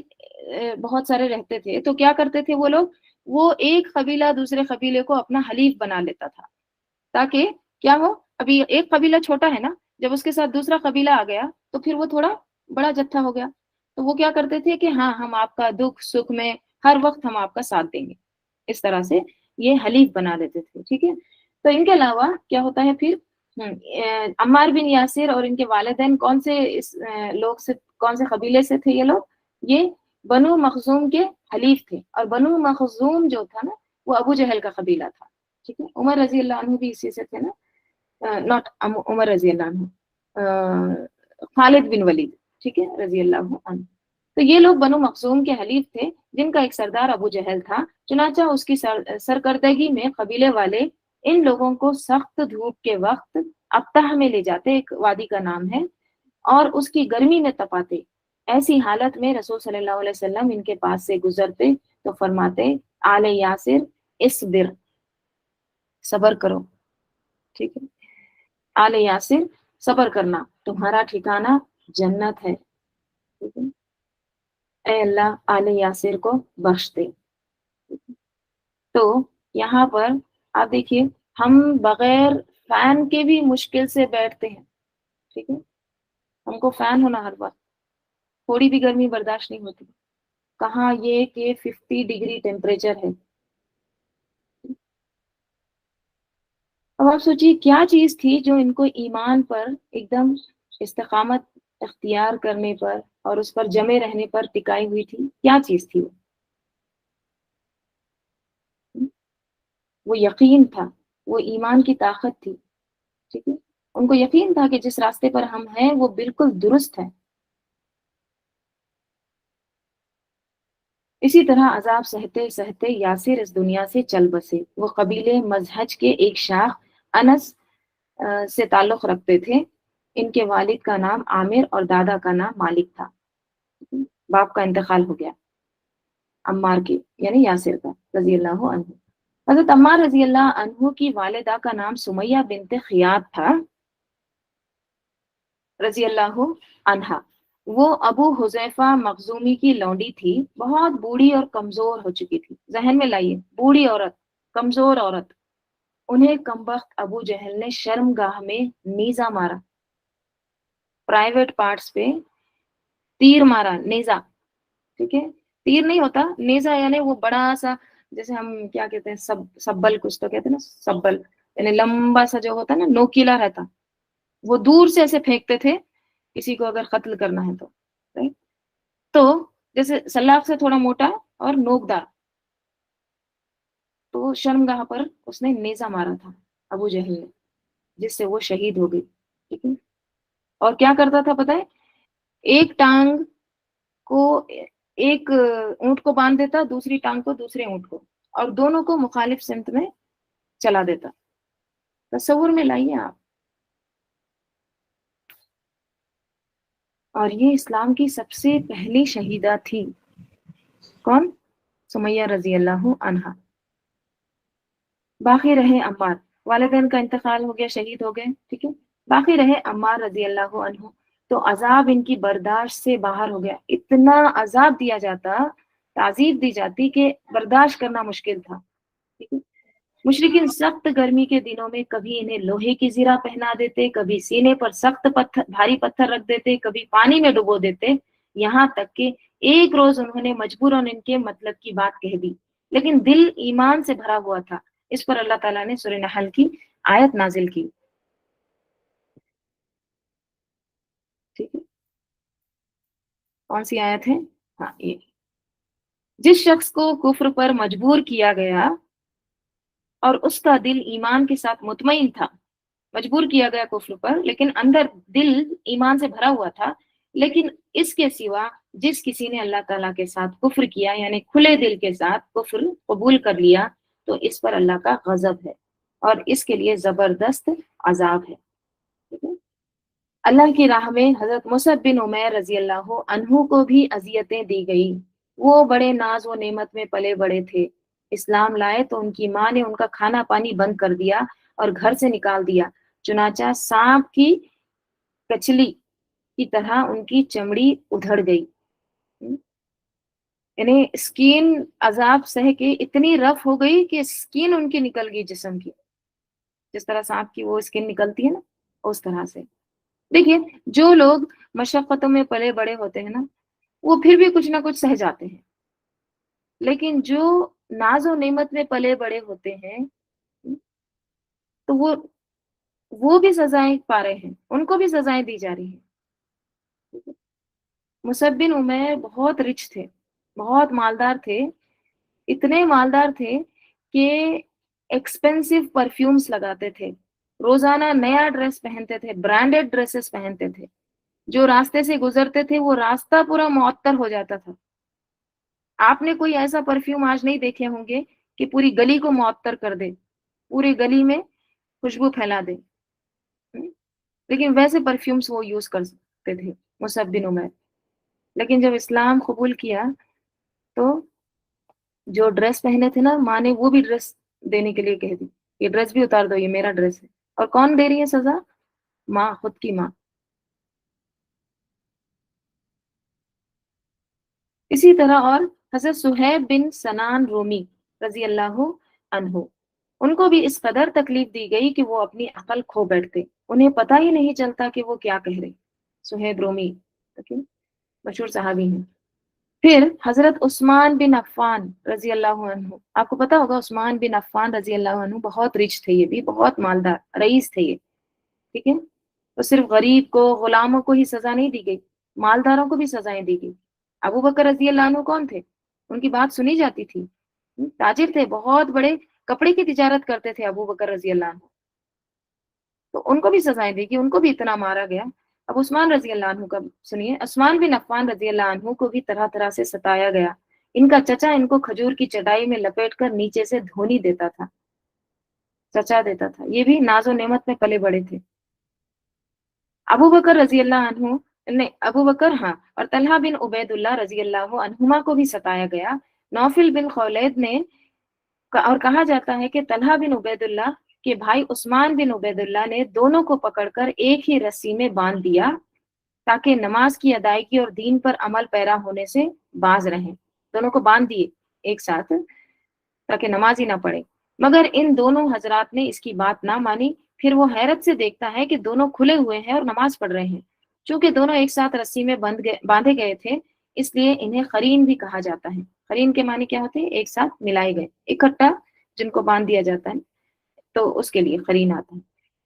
A: بہت سارے رہتے تھے تو کیا کرتے تھے وہ لوگ، وہ ایک قبیلہ دوسرے قبیلے کو اپنا حلیف بنا لیتا تھا، تاکہ کیا ہو، ابھی ایک قبیلہ چھوٹا ہے نا، جب اس کے ساتھ دوسرا قبیلہ آ گیا تو پھر وہ تھوڑا بڑا جتھا ہو گیا. تو وہ کیا کرتے تھے کہ ہاں ہم آپ کا دکھ سکھ میں ہر وقت ہم آپ کا ساتھ دیں گے. اس طرح سے یہ حلیف بنا لیتے تھے. ٹھیک ہے، تو ان کے علاوہ کیا ہوتا ہے پھر، عمار بن یاسر اور ان کے والدین کون سے لوگ سے، کون سے قبیلے سے تھے یہ لوگ؟ یہ بنو مخزوم کے حلیف تھے. اور بنو مخزوم جو تھا نا وہ ابو جہل کا قبیلہ تھا. ٹھیک ہے، عمر رضی اللہ عنہ بھی اسی سے تھے نا، ناٹ عمر رضی اللہ عنہ، خالد بن ولید. ٹھیک ہے، رضی اللہ عنہ. تو یہ لوگ بنو مخزوم کے حلیف تھے جن کا ایک سردار ابو جہل تھا. چنانچہ اس کی سرکردگی میں قبیلے والے ان لوگوں کو سخت دھوپ کے وقت ابتح میں لے جاتے، ایک وادی کا نام ہے، اور اس کی گرمی میں تپاتے. ایسی حالت میں رسول صلی اللہ علیہ وسلم ان کے پاس سے گزرتے تو فرماتے، آل یاسر اصبر، صبر کرو. ٹھیک ہے، آل یاسر صبر کرنا، تمہارا ٹھکانہ جنت ہے. ٹھیک ہے، اے اللہ آل یاسر کو بخش دے. تو یہاں پر آپ دیکھیے، ہم بغیر فین کے بھی مشکل سے بیٹھتے ہیں. ٹھیک ہے، ہم کو فین ہونا ہر وقت، تھوڑی بھی گرمی برداشت نہیں ہوتی. کہاں یہ کہ 50 ڈگری ٹیمپریچر ہے. اب آپ سوچیے کیا چیز تھی جو ان کو ایمان پر ایک دم استقامت اختیار کرنے پر اور اس پر جمے رہنے پر ٹکائی ہوئی تھی؟ کیا چیز تھی وہ یقین تھا، وہ ایمان کی طاقت تھی. ٹھیک ہے، ان کو یقین تھا کہ جس راستے پر ہم ہیں وہ بالکل درست ہے. اسی طرح عذاب سہتے سہتے یاسر اس دنیا سے چل بسے. وہ قبیلے مزہج کے ایک شاخ انس سے تعلق رکھتے تھے. ان کے والد کا نام عامر اور دادا کا نام مالک تھا. باپ کا انتقال ہو گیا عمار کے یعنی یاسر کا رضی اللہ عنہ. حضرت عمار رضی اللہ عنہ کی والدہ کا نام سمیہ بنت خیاط تھا رضی اللہ عنہا. وہ ابو حذیفہ مخزومی کی لونڈی تھی، بہت بوڑھی اور کمزور ہو چکی تھی. ذہن میں لائیے، بوڑھی عورت، کمزور عورت. انہیں کمبخت ابو جہل نے شرم گاہ میں نیزہ مارا، پرائیویٹ پارٹس پہ تیر مارا، نیزہ. ٹھیک ہے، تیر نہیں ہوتا، نیزہ یعنی وہ بڑا سا، جیسے ہم کیا کہتے ہیں، سبل، کچھ تو کہتے ہیں نا سبل، یعنی لمبا سا جو ہوتا ہے نا، نوکیلا رہتا. وہ دور سے ایسے پھینکتے تھے کسی کو اگر قتل کرنا ہے تو. تو جیسے سلاخ سے تھوڑا موٹا اور نوکدار. تو شرمگاہ پر اس نے نیزہ مارا تھا ابو جہل نے، جس سے وہ شہید ہو گئی. ٹھیک ہے، اور کیا کرتا تھا پتہ ہے، ایک ٹانگ کو ایک اونٹ کو باندھ دیتا، دوسری ٹانگ کو دوسرے اونٹ کو، اور دونوں کو مخالف سمت میں چلا دیتا. تصور میں لائیے آپ. اور یہ اسلام کی سب سے پہلی شہیدہ تھی. کون؟ سمیہ رضی اللہ عنہا. باقی رہے عمار، والدین کا انتقال ہو گیا، شہید ہو گئے. ٹھیک ہے، باقی رہے عمار رضی اللہ عنہ. تو عذاب ان کی برداشت سے باہر ہو گیا. اتنا عذاب دیا جاتا، تعذیب دی جاتی کہ برداشت کرنا مشکل تھا. ٹھیک ہے، مشرکین سخت گرمی کے دنوں میں کبھی انہیں لوہے کی زرہ پہنا دیتے، کبھی سینے پر سخت پتھر، بھاری پتھر رکھ دیتے، کبھی پانی میں ڈبو دیتے. یہاں تک کہ ایک روز انہوں نے مجبوراً ان کے مطلب کی بات کہہ دی، لیکن دل ایمان سے بھرا ہوا تھا. اس پر اللہ تعالیٰ نے سورہ نحل کی آیت نازل کی. ٹھیک ہے، کون سی آیت ہے؟ ہاں، یہ جس شخص کو کفر پر مجبور کیا گیا اور اس کا دل ایمان کے ساتھ مطمئن تھا، مجبور کیا گیا کفر پر لیکن اندر دل ایمان سے بھرا ہوا تھا، لیکن اس کے سوا جس کسی نے اللہ تعالیٰ کے ساتھ کفر کیا، یعنی کھلے دل کے ساتھ کفر قبول کر لیا، تو اس پر اللہ کا غضب ہے اور اس کے لیے زبردست عذاب ہے. ٹھیک ہے؟ اللہ کی راہ میں حضرت مصعب بن عمیر رضی اللہ عنہ کو بھی اذیتیں دی گئی. وہ بڑے ناز و نعمت میں پلے بڑے تھے. اسلام لائے تو ان کی ماں نے ان کا کھانا پانی بند کر دیا اور گھر سے نکال دیا. چنانچہ سانپ کی کچلی کی طرح ان کی چمڑی ادھڑ گئی. یعنی اسکین عذاب سہ کے اتنی رف ہو گئی کہ اسکین ان کی نکل گئی جسم کی، جس طرح سانپ کی وہ اسکن نکلتی ہے نا، اس طرح سے. دیکھیے جو لوگ مشقتوں میں پلے بڑے ہوتے ہیں نا، وہ پھر بھی کچھ نہ کچھ سہ جاتے ہیں، لیکن جو ناز و نعمت میں پلے بڑے ہوتے ہیں تو وہ بھی سزائیں پا رہے ہیں، ان کو بھی سزائیں دی جا رہی ہیں. مصعب بن عمیر بہت رچ تھے، بہت مالدار تھے. اتنے مالدار تھے کہ ایکسپینسو پرفیومز لگاتے تھے، روزانہ نیا ڈریس پہنتے تھے، برانڈڈ ڈریسز پہنتے تھے. جو راستے سے گزرتے تھے وہ راستہ پورا معطر ہو جاتا تھا. آپ نے کوئی ایسا پرفیوم آج نہیں دیکھے ہوں گے کہ پوری گلی کو معطر کر دے، پوری گلی میں خوشبو پھیلا دے. لیکن ویسے پرفیومز وہ یوز کرتے تھے مصعب بن عمیر. لیکن جب اسلام قبول کیا تو جو ڈریس پہنے تھے نا، ماں نے وہ بھی ڈریس دینے کے لیے کہہ دی، یہ ڈریس بھی اتار دو، یہ میرا ڈریس ہے. اور کون دے رہی ہے سزا؟ ماں، خود کی ماں. اسی طرح اور حضرت صہیب بن سنان رومی رضی اللہ عنہ، ان کو بھی اس قدر تکلیف دی گئی کہ وہ اپنی عقل کھو بیٹھتے، انہیں پتہ ہی نہیں چلتا کہ وہ کیا کہہ رہے. صہیب رومی مشہور صحابی ہیں. پھر حضرت عثمان بن عفان رضی اللہ عنہ، آپ کو پتا ہوگا عثمان بن عفان رضی اللہ عنہ بہت رچ تھے، یہ بھی بہت مالدار رئیس تھے یہ. ٹھیک ہے، تو صرف غریب کو، غلاموں کو ہی سزا نہیں دی گئی، مالداروں کو بھی سزائیں دی گئی. ابو بکر رضی اللہ عنہ کون تھے؟ ان کی بات سنی جاتی تھی، تاجر تھے، بہت بڑے کپڑے کی تجارت کرتے تھے ابو بکر رضی اللہ عنہ. تو ان کو بھی سزائیں دی گئی، ان کو بھی اتنا مارا گیا. اب عثمان رضی اللہ عنہ کا سنیے. عثمان بن عفان رضی اللہ عنہ کو بھی طرح طرح سے ستایا گیا. ان کا چچا ان کو کھجور کی چٹائی میں لپیٹ کر نیچے سے دھونی دیتا تھا، چچا دیتا تھا. یہ بھی ناز و نعمت میں پلے بڑے تھے. ابو بکر رضی اللہ عنہ نے ابو بکر اور طلحہ بن عبید اللہ رضی اللہ عنہما کو بھی ستایا گیا. نوفل بن خولید نے اور کہا جاتا ہے کہ طلحہ بن عبید اللہ کے بھائی عثمان بن عبید اللہ نے دونوں کو پکڑ کر ایک ہی رسی میں باندھ دیا تاکہ نماز کی ادائیگی اور دین پر عمل پیرا ہونے سے باز رہیں. دونوں کو باندھ دیے ایک ساتھ تاکہ نماز ہی نہ پڑھے. مگر ان دونوں حضرات نے اس کی بات نہ مانی. پھر وہ حیرت سے دیکھتا ہے کہ دونوں کھلے ہوئے ہیں اور نماز پڑھ رہے ہیں. چونکہ دونوں ایک ساتھ رسی میں باندھے گئے تھے، اس لیے انہیں قرین بھی کہا جاتا ہے. قرین کے معنی کیا ہوتے ہیں؟ ایک ساتھ ملائے گئے، اکٹھا جن کو باندھ دیا جاتا ہے تو اس کے لیے قرین آتا ہے.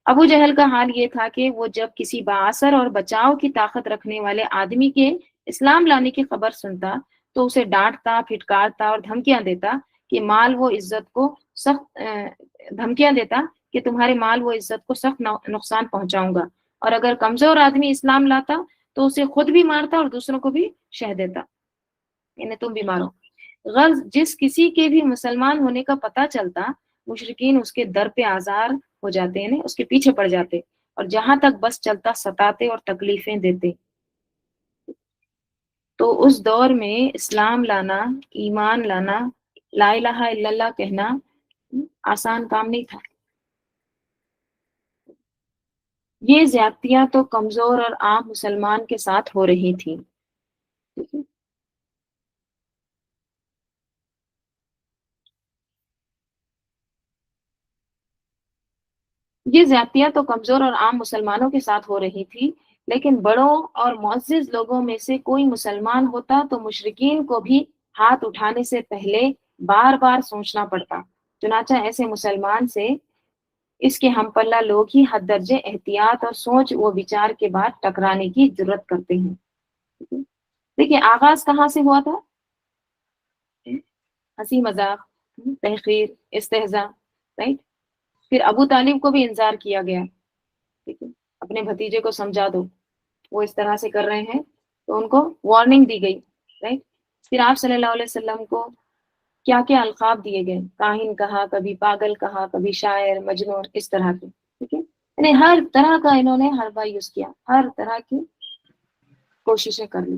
A: ابو جہل کا حال یہ تھا کہ وہ جب کسی بااثر اور بچاؤ کی طاقت رکھنے والے آدمی کے اسلام لانے کی خبر سنتا تو اسے ڈانٹتا، پھٹکارتا اور دھمکیاں دیتا کہ مال و عزت کو سخت دھمکیاں دیتا کہ تمہارے مال و عزت کو سخت نقصان پہنچاؤں گا. اور اگر کمزور آدمی اسلام لاتا تو اسے خود بھی مارتا اور دوسروں کو بھی شہ دیتا، یعنی تم بھی مارو. غرض جس کسی کے بھی مسلمان ہونے کا پتہ چلتا، مشرکین اس کے در پہ آزار ہو جاتے ہیں، اس کے پیچھے پڑ جاتے اور جہاں تک بس چلتا ستاتے اور تکلیفیں دیتے. تو اس دور میں اسلام لانا، ایمان لانا، لا الہ الا اللہ کہنا آسان کام نہیں تھا. یہ زیادتیاں تو کمزور اور عام مسلمان کے ساتھ ہو رہی تھیں. یہ زیادتیاں تو کمزور اور عام مسلمانوں کے ساتھ ہو رہی تھی، لیکن بڑوں اور معزز لوگوں میں سے کوئی مسلمان ہوتا تو مشرکین کو بھی ہاتھ اٹھانے سے پہلے بار بار سوچنا پڑتا. چنانچہ ایسے مسلمان سے اس کے ہم پلہ لوگ ہی حد درجے احتیاط اور سوچ و بچار کے بعد ٹکرانے کی جرت کرتے ہیں. دیکھیے آغاز کہاں سے ہوا تھا؟ ہنسی مذاق، تحقیر، استہزاء، رائٹ. پھر ابو طالب کو بھی انذار کیا گیا، ٹھیک ہے، اپنے بھتیجے کو سمجھا دو، وہ اس طرح سے کر رہے ہیں، تو ان کو وارننگ دی گئی، رائٹ. پھر آپ صلی اللہ علیہ وسلم کو کیا کیا القاب دیے گئے، کاہن کہا، کبھی پاگل کہا، کبھی شاعر، مجنون، اس طرح کے، ٹھیک ہے، یعنی ہر طرح کا انہوں نے حربہ یوز کیا، ہر طرح کی کوششیں کر لی.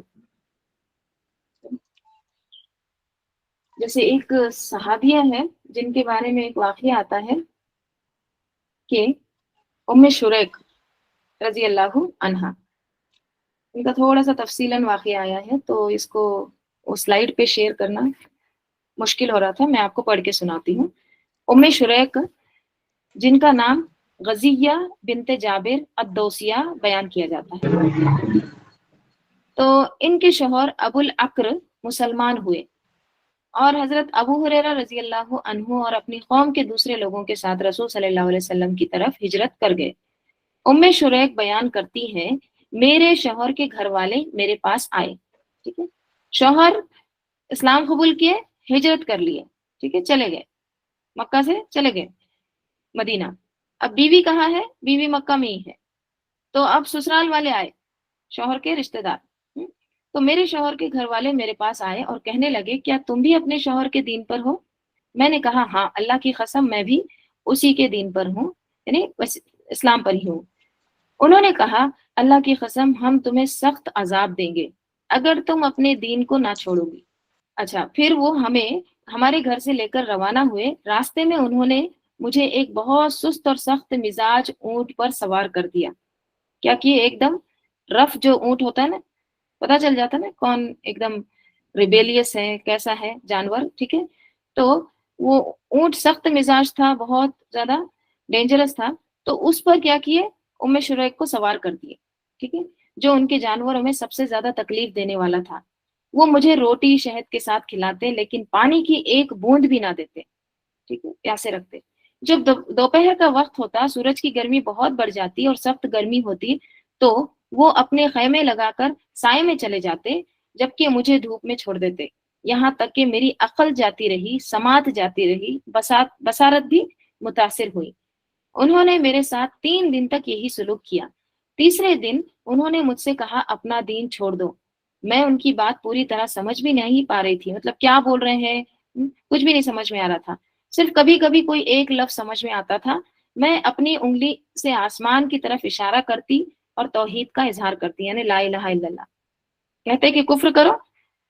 A: جیسے ایک صحابیہ ہے جن کے بارے میں ایک واقعہ آتا ہے کہ ام شریک رضی اللہ عنہا، ان کا تھوڑا سا تفصیلاً واقعہ آیا ہے تو اس کو سلائیڈ پہ شیئر کرنا مشکل ہو رہا تھا، میں آپ کو پڑھ کے سناتی ہوں. ام شریک جن کا نام غزیہ بنت جابر الدوسیہ بیان کیا جاتا ہے، تو ان کے شوہر ابو الاکر مسلمان ہوئے اور حضرت ابو ہریرہ رضی اللہ عنہ اور اپنی قوم کے دوسرے لوگوں کے ساتھ رسول صلی اللہ علیہ وسلم کی طرف ہجرت کر گئے. ام شریک بیان کرتی ہے میرے شوہر کے گھر والے میرے پاس آئے، ٹھیک ہے، شوہر اسلام قبول کیے، ہجرت کر لیے، ٹھیک ہے، چلے گئے، مکہ سے چلے گئے مدینہ. اب بیوی کہاں ہے؟ بیوی مکہ میں ہی ہے. تو اب سسرال والے آئے، شوہر کے رشتہ دار. تو میرے شوہر کے گھر والے میرے پاس آئے اور کہنے لگے کیا تم بھی اپنے شوہر کے دین پر ہو؟ میں نے کہا ہاں، اللہ کی قسم میں بھی اسی کے دین پر ہوں، یعنی بس اسلام پر ہی ہوں. انہوں نے کہا اللہ کی قسم ہم تمہیں سخت عذاب دیں گے اگر تم اپنے دین کو نہ چھوڑو گی. اچھا، پھر وہ ہمیں ہمارے گھر سے لے کر روانہ ہوئے. راستے میں انہوں نے مجھے ایک بہت سست اور سخت مزاج اونٹ پر سوار کر دیا. کیا کہ ایک دم رف جو اونٹ ہوتا ہے نا، پتہ چل جاتا ہے نا کون ایک دم ریبیلیس ہے، کیسا ہے جانور، ٹھیک ہے. تو وہ اونٹ سخت مزاج تھا، بہت زیادہ ڈینجرس تھا. تو اس پر کیا کیے، ام شریک کو سوار کر دیے، ٹھیک ہے، جو ان کے جانوروں میں سب سے زیادہ تکلیف دینے والا تھا. وہ مجھے روٹی شہد کے ساتھ کھلاتے لیکن پانی کی ایک بوند بھی نہ دیتے، ٹھیک ہے، پیاسے رکھتے. جب دوپہر کا وقت ہوتا، سورج کی گرمی بہت بڑھ جاتی اور سخت گرمی ہوتی تو وہ اپنے خیمے لگا کر سائے میں چلے جاتے جبکہ مجھے دھوپ میں چھوڑ دیتے. یہاں تک کہ میری عقل جاتی رہی، سماعت جاتی رہی، بصارت بھی متاثر ہوئی. انہوں نے میرے ساتھ 3 دن تک یہی سلوک کیا. تیسرے دن انہوں نے مجھ سے کہا اپنا دین چھوڑ دو. میں ان کی بات پوری طرح سمجھ بھی نہیں پا رہی تھی، مطلب کیا بول رہے ہیں کچھ بھی نہیں سمجھ میں آ رہا تھا. صرف کبھی کبھی کوئی ایک لفظ سمجھ میں آتا تھا. میں اپنی انگلی سے آسمان کی طرف اشارہ کرتی اور توحید کا اظہار کرتی، یعنی لا الہ الا اللہ. کہتے کہ کفر کرو،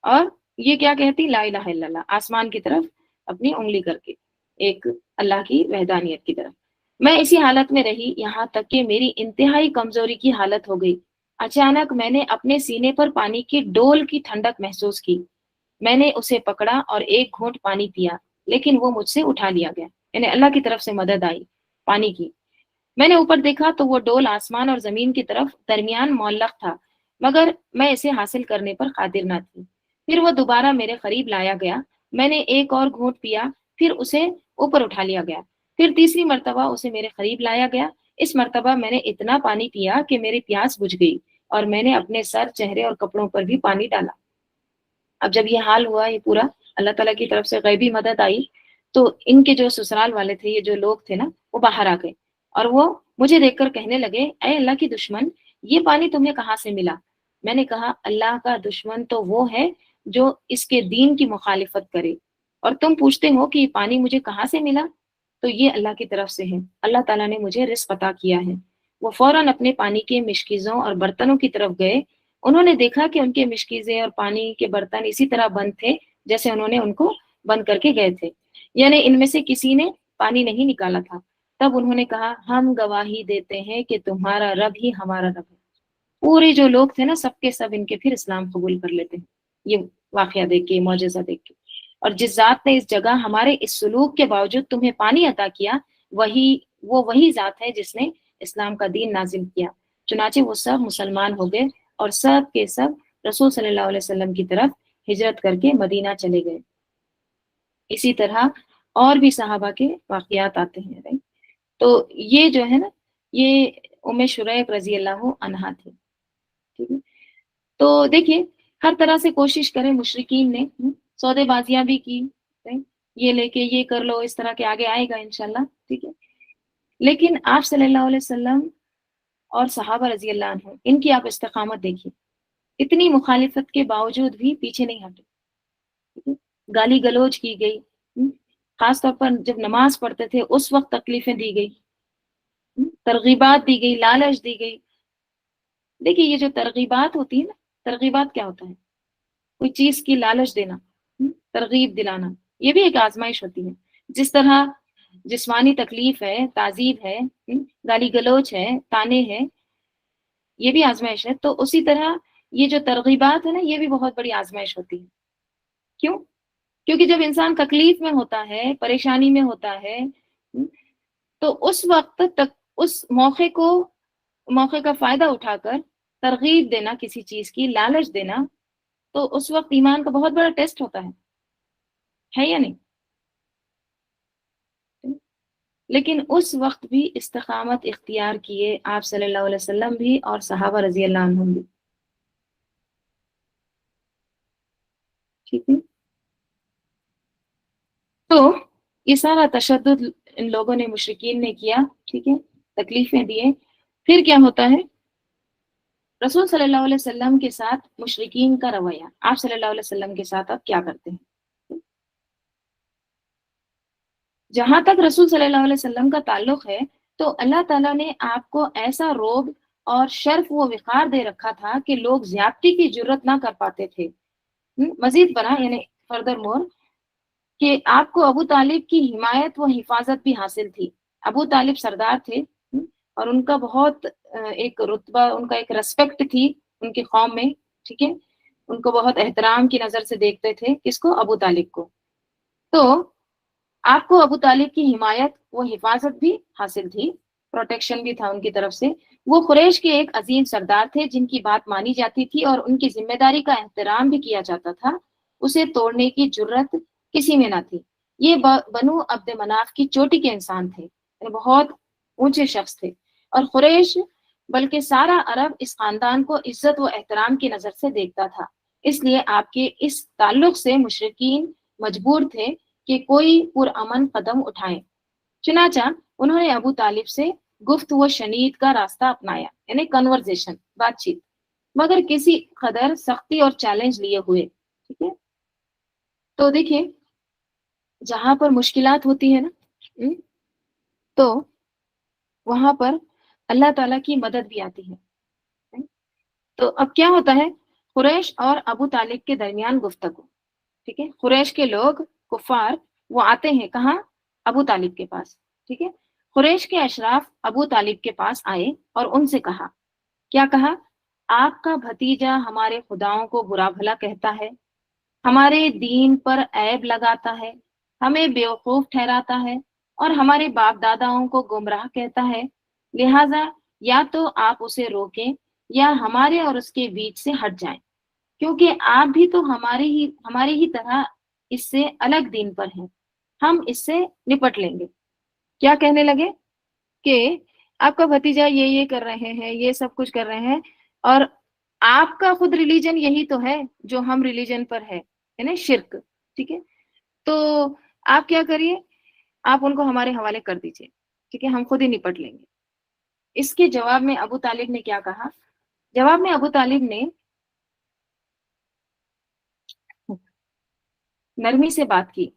A: اور یہ کیا کہتی، لا الہ الا اللہ، آسمان کی طرف اپنی انگلی کر کے ایک اللہ کی وحدانیت کی طرف. میں اسی حالت میں رہی یہاں تک کہ میری انتہائی کمزوری کی حالت ہو گئی. اچانک میں نے اپنے سینے پر پانی کی ڈول کی ٹھنڈک محسوس کی. میں نے اسے پکڑا اور ایک گھونٹ پانی پیا لیکن وہ مجھ سے اٹھا لیا گیا، یعنی اللہ کی طرف سے مدد آئی پانی کی. میں نے اوپر دیکھا تو وہ ڈول آسمان اور زمین کی طرف درمیان معلق تھا مگر میں اسے حاصل کرنے پر قادر نہ تھی. پھر وہ دوبارہ میرے قریب لایا گیا. میں نے ایک اور گھونٹ پیا، پھر اسے اوپر اٹھا لیا گیا. پھر تیسری مرتبہ اسے میرے قریب لایا گیا. اس مرتبہ میں نے اتنا پانی پیا کہ میری پیاس بجھ گئی اور میں نے اپنے سر، چہرے اور کپڑوں پر بھی پانی ڈالا. اب جب یہ حال ہوا، یہ پورا اللہ تعالیٰ کی طرف سے غیبی مدد آئی، تو ان کے جو سسرال والے تھے، یہ جو لوگ تھے نا، وہ باہر آ گئے اور وہ مجھے دیکھ کر کہنے لگے اے اللہ کی دشمن، یہ پانی تمہیں کہاں سے ملا؟ میں نے کہا اللہ کا دشمن تو وہ ہے جو اس کے دین کی مخالفت کرے، اور تم پوچھتے ہو کہ یہ پانی مجھے کہاں سے ملا؟ تو یہ اللہ کی طرف سے ہے، اللہ تعالیٰ نے مجھے رزق عطا کیا ہے. وہ فوراً اپنے پانی کے مشکیزوں اور برتنوں کی طرف گئے. انہوں نے دیکھا کہ ان کے مشکیزیں اور پانی کے برتن اسی طرح بند تھے جیسے انہوں نے ان کو بند کر کے گئے تھے، یعنی ان میں سے کسی نے پانی نہیں نکالا تھا. تب انہوں نے کہا ہم گواہی دیتے ہیں کہ تمہارا رب ہی ہمارا رب ہے. پورے جو لوگ تھے نا، سب کے سب ان کے پھر اسلام قبول کر لیتے ہیں، یہ واقعہ دیکھ کے، معجزہ دیکھ کے. اور جس ذات نے اس جگہ ہمارے اس سلوک کے باوجود تمہیں پانی عطا کیا، وہی ذات ہے جس نے اسلام کا دین نازل کیا. چنانچہ وہ سب مسلمان ہو گئے اور سب کے سب رسول صلی اللہ علیہ وسلم کی طرف ہجرت کر کے مدینہ چلے گئے. اسی طرح اور بھی صحابہ کے واقعات آتے ہیں. تو یہ جو ہے نا، یہ ام شریک رضی اللہ عنہا تھی، ٹھیک ہے. تو دیکھیے ہر طرح سے کوشش کریں، مشرکین نے سودے بازیاں بھی کی، یہ لے کے یہ کر لو، اس طرح کے آگے آئے گا انشاءاللہ، ٹھیک ہے. لیکن آپ صلی اللہ علیہ وسلم اور صحابہ رضی اللہ عنہ، ان کی آپ استقامت دیکھیے، اتنی مخالفت کے باوجود بھی پیچھے نہیں ہٹے، ٹھیک ہے. گالی گلوچ کی گئی، خاص طور پر جب نماز پڑھتے تھے اس وقت تکلیفیں دی گئی، ترغیبات دی گئی، لالچ دی گئی۔ دیکھیے یہ جو ترغیبات ہوتی ہے نا، ترغیبات کیا ہوتا ہے؟ کوئی چیز کی لالچ دینا، ترغیب دلانا، یہ بھی ایک آزمائش ہوتی ہے۔ جس طرح جسمانی تکلیف ہے، تعذیب ہے، گالی گلوچ ہے، تانے ہے، یہ بھی آزمائش ہے، تو اسی طرح یہ جو ترغیبات ہے نا، یہ بھی بہت بڑی آزمائش ہوتی ہے۔ کیوں؟ کیونکہ جب انسان تکلیف میں ہوتا ہے، پریشانی میں ہوتا ہے، تو اس وقت تک اس موقع کا فائدہ اٹھا کر ترغیب دینا، کسی چیز کی لالچ دینا، تو اس وقت ایمان کا بہت بڑا ٹیسٹ ہوتا ہے یا نہیں؟ لیکن اس وقت بھی استقامت اختیار کیے آپ صلی اللہ علیہ وسلم بھی اور صحابہ رضی اللہ عنہم بھی، ٹھیک ہے؟ تو یہ سارا تشدد ان لوگوں نے، مشرکین نے کیا، ٹھیک ہے، تکلیفیں دیے۔ پھر کیا ہوتا ہے؟ رسول صلی اللہ علیہ وسلم کے ساتھ مشرکین کا رویہ، آپ صلی اللہ علیہ وسلم کے ساتھ آپ کیا کرتے ہیں؟ جہاں تک رسول صلی اللہ علیہ وسلم کا تعلق ہے تو اللہ تعالیٰ نے آپ کو ایسا روب اور شرف و وقار دے رکھا تھا کہ لوگ زیادتی کی جرت نہ کر پاتے تھے۔ مزید برآں یعنی فردر مور کہ آپ کو ابو طالب کی حمایت و حفاظت بھی حاصل تھی۔ ابو طالب سردار تھے، اور ان کا بہت ایک رتبہ، ان کا ایک ریسپیکٹ تھی ان کی قوم میں، ٹھیک ہے، ان کو بہت احترام کی نظر سے دیکھتے تھے، کس کو؟ ابو طالب کو۔ تو آپ کو ابو طالب کی حمایت و حفاظت بھی حاصل تھی، پروٹیکشن بھی تھا ان کی طرف سے۔ وہ قریش کے ایک عظیم سردار تھے جن کی بات مانی جاتی تھی اور ان کی ذمہ داری کا احترام بھی کیا جاتا تھا، اسے توڑنے کی جرت کسی میں نہ تھی۔ یہ بنو عبد مناف کی چوٹی کے انسان تھے، یعنی بہت اونچے شخص تھے، اور قریش بلکہ سارا عرب اس خاندان کو عزت و احترام کی نظر سے دیکھتا تھا۔ اس لیے آپ کے اس تعلق سے مشرکین مجبور تھے کہ کوئی پرامن قدم اٹھائیں۔ چنانچہ انہوں نے ابو طالب سے گفت و شنید کا راستہ اپنایا، یعنی کنورزیشن، بات چیت، مگر کسی قدر سختی اور چیلنج لیے ہوئے، ٹھیک ہے۔ تو دیکھیں جہاں پر مشکلات ہوتی ہے نا، تو وہاں پر اللہ تعالیٰ کی مدد بھی آتی ہے۔ تو اب کیا ہوتا ہے؟ قریش اور ابو طالب کے درمیان گفتگو، ٹھیک ہے۔ قریش کے لوگ، کفار، وہ آتے ہیں کہاں؟ ابو طالب کے پاس، ٹھیک ہے۔ قریش کے اشراف ابو طالب کے پاس آئے اور ان سے کہا، کیا کہا؟ آپ کا بھتیجا ہمارے خداؤں کو برا بھلا کہتا ہے، ہمارے دین پر عیب لگاتا ہے، ہمیں بیوقوف ٹھہراتا ہے اور ہمارے باپ داداؤں کو گمراہ کہتا ہے، لہٰذا یا تو آپ اسے روکیں یا ہمارے اور اس کے بیچ سے ہٹ جائیں، کیونکہ آپ بھی تو ہمارے ہی طرح اس سے الگ دین پر ہیں، ہم اس سے نپٹ لیں گے۔ کیا کہنے لگے؟ کہ آپ کا بھتیجا یہ کر رہے ہیں، یہ سب کچھ کر رہے ہیں، اور آپ کا خود ریلیجن یہی تو ہے جو ہم ریلیجن پر ہے، یعنی شرک، ٹھیک ہے۔ تو آپ کیا کریے، آپ ان کو ہمارے حوالے کر دیجئے، ٹھیک ہے، ہم خود ہی نپٹ لیں گے۔ اس کے جواب میں ابو طالب نے کیا کہا؟ جواب میں ابو طالب نے نرمی سے بات کی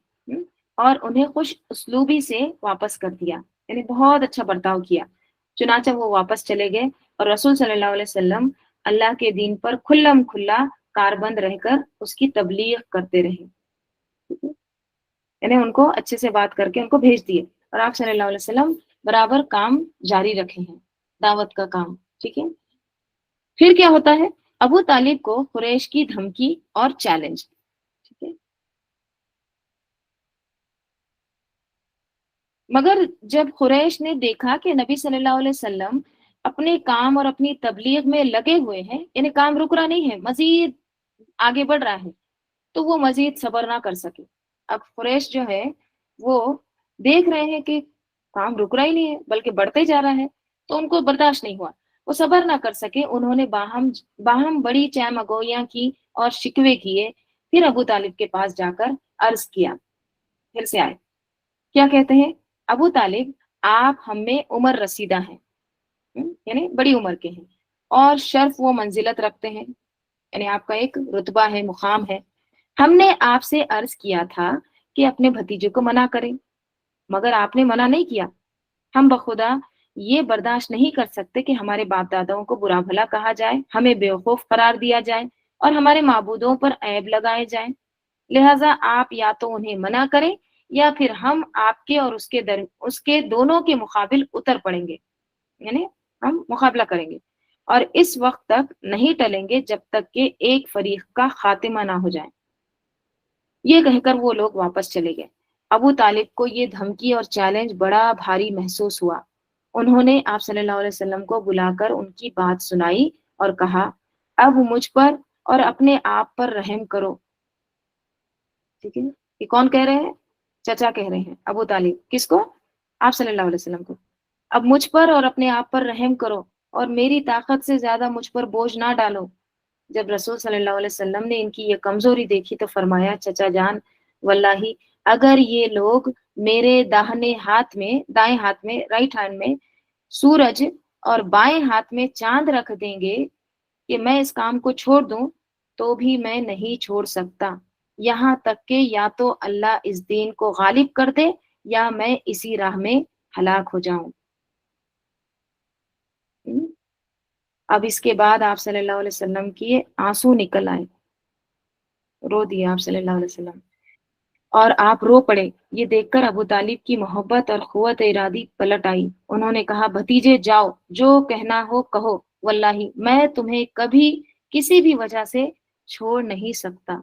A: اور انہیں خوش اسلوبی سے واپس کر دیا، یعنی بہت اچھا برتاؤ کیا۔ چنانچہ وہ واپس چلے گئے اور رسول صلی اللہ علیہ وسلم اللہ کے دین پر کھلم کھلا کاربند رہ کر اس کی تبلیغ کرتے رہے، یعنی ان کو اچھے سے بات کر کے ان کو بھیج دیے، اور آپ صلی اللہ علیہ وسلم برابر کام جاری رکھے ہیں، دعوت کا کام، ٹھیک ہے۔ پھر کیا ہوتا ہے؟ ابو طالب کو قریش کی دھمکی اور چیلنج، ٹھیک ہے۔ مگر جب قریش نے دیکھا کہ نبی صلی اللہ علیہ وسلم اپنے کام اور اپنی تبلیغ میں لگے ہوئے ہیں، یعنی کام رک رہا نہیں ہے، مزید آگے بڑھ رہا ہے، تو وہ مزید صبر نہ کر سکے۔ اب قریش جو ہے وہ دیکھ رہے ہیں کہ کام رک رہا ہی نہیں ہے بلکہ بڑھتے جا رہا ہے، تو ان کو برداشت نہیں ہوا، وہ صبر نہ کر سکے، انہوں نے باہم بڑی چہمگوئیاں کی اور شکوے کیے۔ پھر ابو طالب کے پاس جا کر عرض کیا، پھر سے آئے، کیا کہتے ہیں؟ ابو طالب، آپ ہم میں عمر رسیدہ ہیں، یعنی بڑی عمر کے ہیں، اور شرف و منزلت رکھتے ہیں، یعنی آپ کا ایک رتبہ ہے، مقام ہے، ہم نے آپ سے عرض کیا تھا کہ اپنے بھتیجے کو منع کریں، مگر آپ نے منع نہیں کیا۔ ہم بخدا یہ برداشت نہیں کر سکتے کہ ہمارے باپ داداؤں کو برا بھلا کہا جائے، ہمیں بیوقوف قرار دیا جائے اور ہمارے معبودوں پر عیب لگائے جائیں۔ لہٰذا آپ یا تو انہیں منع کریں یا پھر ہم آپ کے اور اس کے دونوں کے مقابل اتر پڑیں گے، یعنی ہم مقابلہ کریں گے، اور اس وقت تک نہیں ٹلیں گے جب تک کہ ایک فریق کا خاتمہ نہ ہو جائے۔ یہ کہہ کر وہ لوگ واپس چلے گئے۔ ابو طالب کو یہ دھمکی اور چیلنج بڑا بھاری محسوس ہوا۔ انہوں نے آپ صلی اللہ علیہ وسلم کو بلا کر ان کی بات سنائی اور کہا، اب مجھ پر اور اپنے آپ پر رحم کرو۔ ٹھیک ہے، یہ کون کہہ رہے ہیں؟ چچا کہہ رہے ہیں، ابو طالب۔ کس کو؟ آپ صلی اللہ علیہ وسلم کو۔ اب مجھ پر اور اپنے آپ پر رحم کرو اور میری طاقت سے زیادہ مجھ پر بوجھ نہ ڈالو۔ جب رسول صلی اللہ علیہ وسلم نے ان کی یہ کمزوری دیکھی تو فرمایا، چچا جان، واللہ اگر یہ لوگ میرے دائیں ہاتھ میں رائٹ ہینڈ میں سورج اور بائیں ہاتھ میں چاند رکھ دیں گے کہ میں اس کام کو چھوڑ دوں تو بھی میں نہیں چھوڑ سکتا، یہاں تک کہ یا تو اللہ اس دین کو غالب کر دے یا میں اسی راہ میں ہلاک ہو جاؤں۔ اب اس کے بعد آپ صلی اللہ علیہ وسلم کی آنسو نکل آئے، رو دیا آپ صلی اللہ علیہ وسلم اور آپ رو پڑے۔ یہ دیکھ کر ابو طالب کی محبت اور قوت ارادی پلٹ آئی۔ انہوں نے کہا، بھتیجے جاؤ، جو کہنا ہو کہو، واللہ میں تمہیں کبھی کسی بھی وجہ سے چھوڑ نہیں سکتا،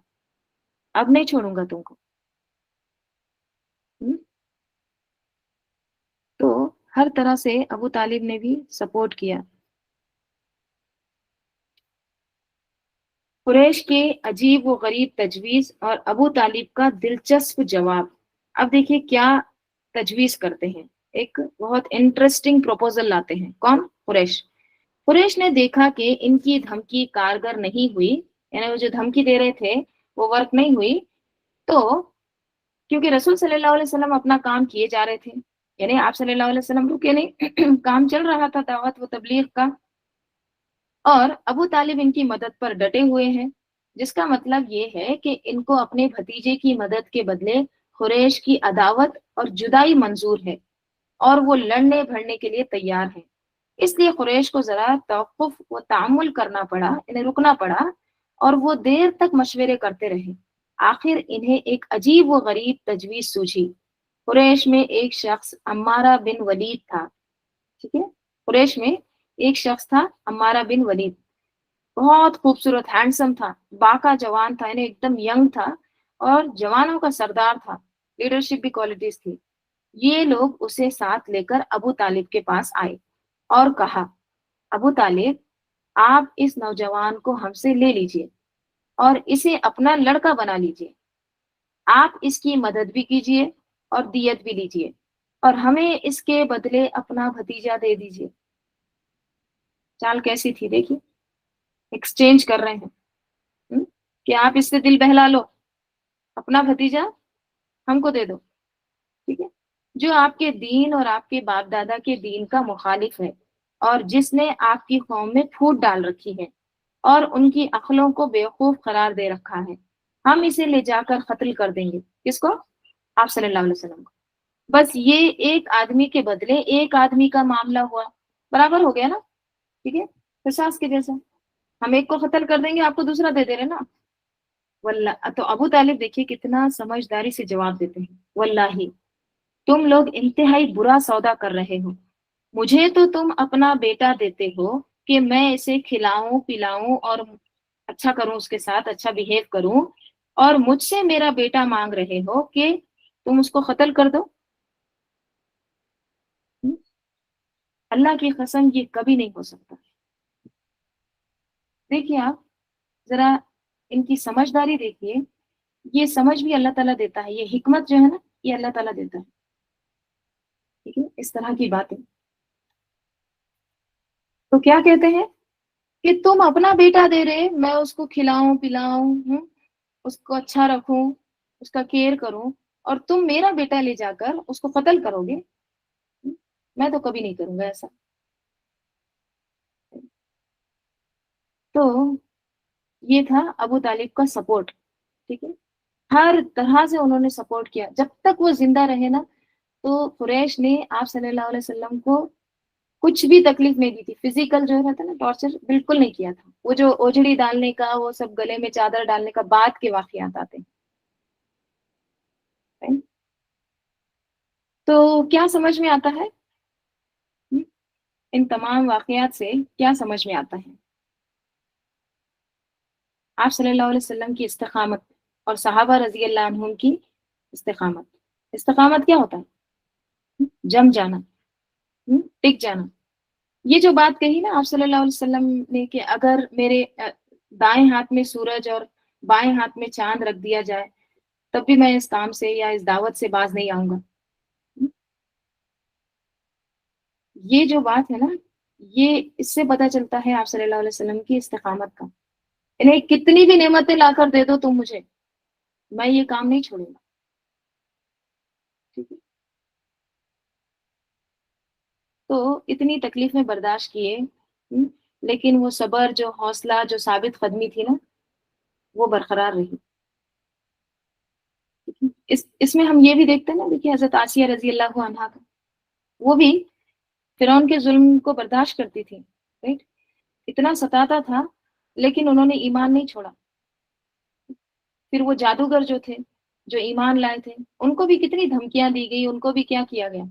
A: اب نہیں چھوڑوں گا تم کو۔ تو ہر طرح سے ابو طالب نے بھی سپورٹ کیا۔ قریش کے عجیب و غریب تجویز اور ابو طالب کا دلچسپ جواب۔ اب دیکھیے کیا تجویز کرتے ہیں، ایک بہت انٹرسٹنگ پروپوزل لاتے ہیں۔ کون؟ قریش نے دیکھا کہ ان کی دھمکی کارگر نہیں ہوئی، یعنی وہ جو دھمکی دے رہے تھے وہ ورک نہیں ہوئی، تو کیونکہ رسول صلی اللہ علیہ وسلم اپنا کام کیے جا رہے تھے، یعنی آپ صلی اللہ علیہ وسلم رکے نہیں، کام چل رہا تھا دعوت و تبلیغ کا، اور ابو طالب ان کی مدد پر ڈٹے ہوئے ہیں، جس کا مطلب یہ ہے کہ ان کو اپنے بھتیجے کی مدد کے بدلے قریش کی عداوت اور جدائی منظور ہے اور وہ لڑنے بھڑنے کے لیے تیار ہیں۔ اس لیے قریش کو ذرا توقف و تعامل کرنا پڑا، انہیں رکنا پڑا، اور وہ دیر تک مشورے کرتے رہے۔ آخر انہیں ایک عجیب و غریب تجویز سوچی۔ قریش میں ایک شخص عمارہ بن ولید تھا، ٹھیک ہے، قریش میں ایک شخص تھا عمارہ بن ولید، بہت خوبصورت، ہینڈسم تھا، باقا جوان تھا، یعنی ایک دم ینگ تھا اور جوانوں کا سردار تھا، لیڈرشپ بھی کوالٹیز تھی۔ یہ لوگ اسے ساتھ لے کر ابو طالب کے پاس آئے اور کہا، ابو طالب، آپ اس نوجوان کو ہم سے لے لیجئے اور اسے اپنا لڑکا بنا لیجئے، آپ اس کی مدد بھی کیجئے اور دیت بھی لیجئے اور ہمیں اس کے بدلے اپنا بھتیجا دے دیجئے۔ چال کیسی تھی دیکھیے، ایکسچینج کر رہے ہیں کہ آپ اس سے دل بہلا لو، اپنا بھتیجا ہم کو دے دو، ٹھیک ہے، جو آپ کے دین اور آپ کے باپ دادا کے دین کا مخالف ہے اور جس نے آپ کی قوم میں پھوٹ ڈال رکھی ہے اور ان کی عقلوں کو بیوقوف قرار دے رکھا ہے، ہم اسے لے جا کر قتل کر دیں گے۔ کس کو؟ آپ صلی اللہ علیہ وسلم کو۔ بس یہ ایک آدمی کے بدلے ایک آدمی کا معاملہ ہوا، برابر ہو گیا نا، ٹھیک ہے، قصاص کے جیسا، ہم ایک کو قتل کر دیں گے، آپ کو دوسرا دے دے رہے نا۔ واللہ، تو ابو طالب دیکھیے کتنا سمجھداری سے جواب دیتے ہیں، واللہ تم لوگ انتہائی برا سودا کر رہے ہو، مجھے تو تم اپنا بیٹا دیتے ہو کہ میں اسے کھلاؤں پلاؤں اور اچھا کروں، اس کے ساتھ اچھا بیہیو کروں، اور مجھ سے میرا بیٹا مانگ رہے ہو کہ تم اس کو قتل کر دو۔ اللہ کی قسم یہ کبھی نہیں ہو سکتا۔ دیکھیے آپ ذرا ان کی سمجھداری دیکھیے، یہ سمجھ بھی اللہ تعالیٰ دیتا ہے، یہ حکمت جو ہے نا یہ اللہ تعالیٰ دیتا ہے، ٹھیک ہے، اس طرح کی باتیں۔ تو کیا کہتے ہیں کہ تم اپنا بیٹا دے رہے، میں اس کو کھلاؤں پلاؤں، اس کو اچھا رکھوں، اس کا کیئر کروں، اور تم میرا بیٹا لے جا کر اس کو قتل کرو گے، میں تو کبھی نہیں کروں گا ایسا۔ تو یہ تھا ابو طالب کا سپورٹ ٹھیک ہے، ہر طرح سے انہوں نے سپورٹ کیا. جب تک وہ زندہ رہے نا تو قریش نے آپ صلی اللہ علیہ وسلم کو کچھ بھی تکلیف نہیں دی تھی. فزیکل جو رہتا نا ٹارچر بالکل نہیں کیا تھا. وہ جو اوجڑی ڈالنے کا، وہ سب گلے میں چادر ڈالنے کا بعد کے واقعات آتے ہیں. تو کیا سمجھ میں آتا ہے؟ ان تمام واقعات سے کیا سمجھ میں آتا ہے؟ آپ صلی اللہ علیہ وسلم کی استقامت اور صحابہ رضی اللہ عنہم کی استقامت. استقامت کیا ہوتا ہے؟ جم جانا، ٹک جانا. یہ جو بات کہی نا آپ صلی اللہ علیہ وسلم نے کہ اگر میرے دائیں ہاتھ میں سورج اور بائیں ہاتھ میں چاند رکھ دیا جائے تب بھی میں اس کام سے یا اس دعوت سے باز نہیں آؤں گا. یہ جو بات ہے نا، یہ اس سے پتہ چلتا ہے آپ صلی اللہ علیہ وسلم کی استقامت کا. انہیں کتنی بھی نعمتیں لا کر دے دو تم مجھے، میں یہ کام نہیں چھوڑوں گا. ٹھیک ہے، تو اتنی تکلیفیں برداشت کیے، لیکن وہ صبر، جو حوصلہ، جو ثابت قدمی تھی نا، وہ برقرار رہی. اس میں ہم یہ بھی دیکھتے ہیں نا، دیکھیے حضرت آسیہ رضی اللہ عنہا کا، وہ بھی فرعون کے ظلم کو برداشت کرتی تھی. رائٹ، اتنا ستاتا تھا لیکن انہوں نے ایمان نہیں چھوڑا. پھر وہ جادوگر جو تھے، جو ایمان لائے تھے، ان کو بھی کتنی دھمکیاں دی گئی، ان کو بھی کیا کیا گیا،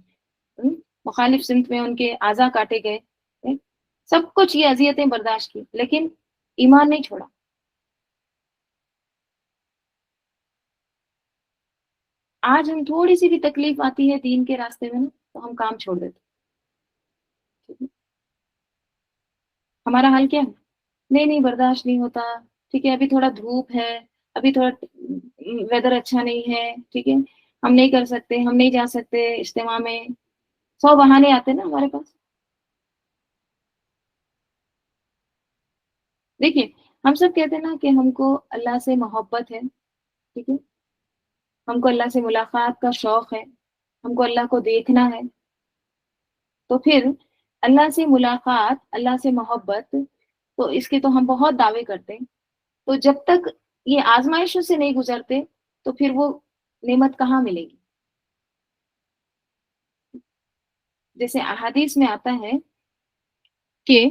A: مخالف سمت میں ان کے اعضا کاٹے گئے. سب کچھ یہ اذیتیں برداشت کی لیکن ایمان نہیں چھوڑا. آج ہم تھوڑی سی بھی تکلیف آتی ہے دین کے راستے میں نا تو ہم کام چھوڑ دیتے. ہمارا حال کیا ہے؟ نہیں برداشت نہیں ہوتا. ٹھیک ہے، ابھی تھوڑا دھوپ ہے، ابھی تھوڑا ویدر اچھا نہیں ہے. ٹھیک ہے، ہم نہیں کر سکتے، ہم نہیں جا سکتے اجتماع میں. 100 بہانے آتے نا ہمارے پاس. دیکھیے ہم سب کہتے ہیں نا کہ ہم کو اللہ سے محبت ہے. ٹھیک ہے، ہم کو اللہ سے ملاقات کا شوق ہے، ہم کو اللہ کو دیکھنا ہے. تو پھر اللہ سے ملاقات، اللہ سے محبت، تو اس کے تو ہم بہت دعوے کرتے ہیں. تو جب تک یہ آزمائشوں سے نہیں گزرتے تو پھر وہ نعمت کہاں ملے گی؟ جیسے احادیث میں آتا ہے کہ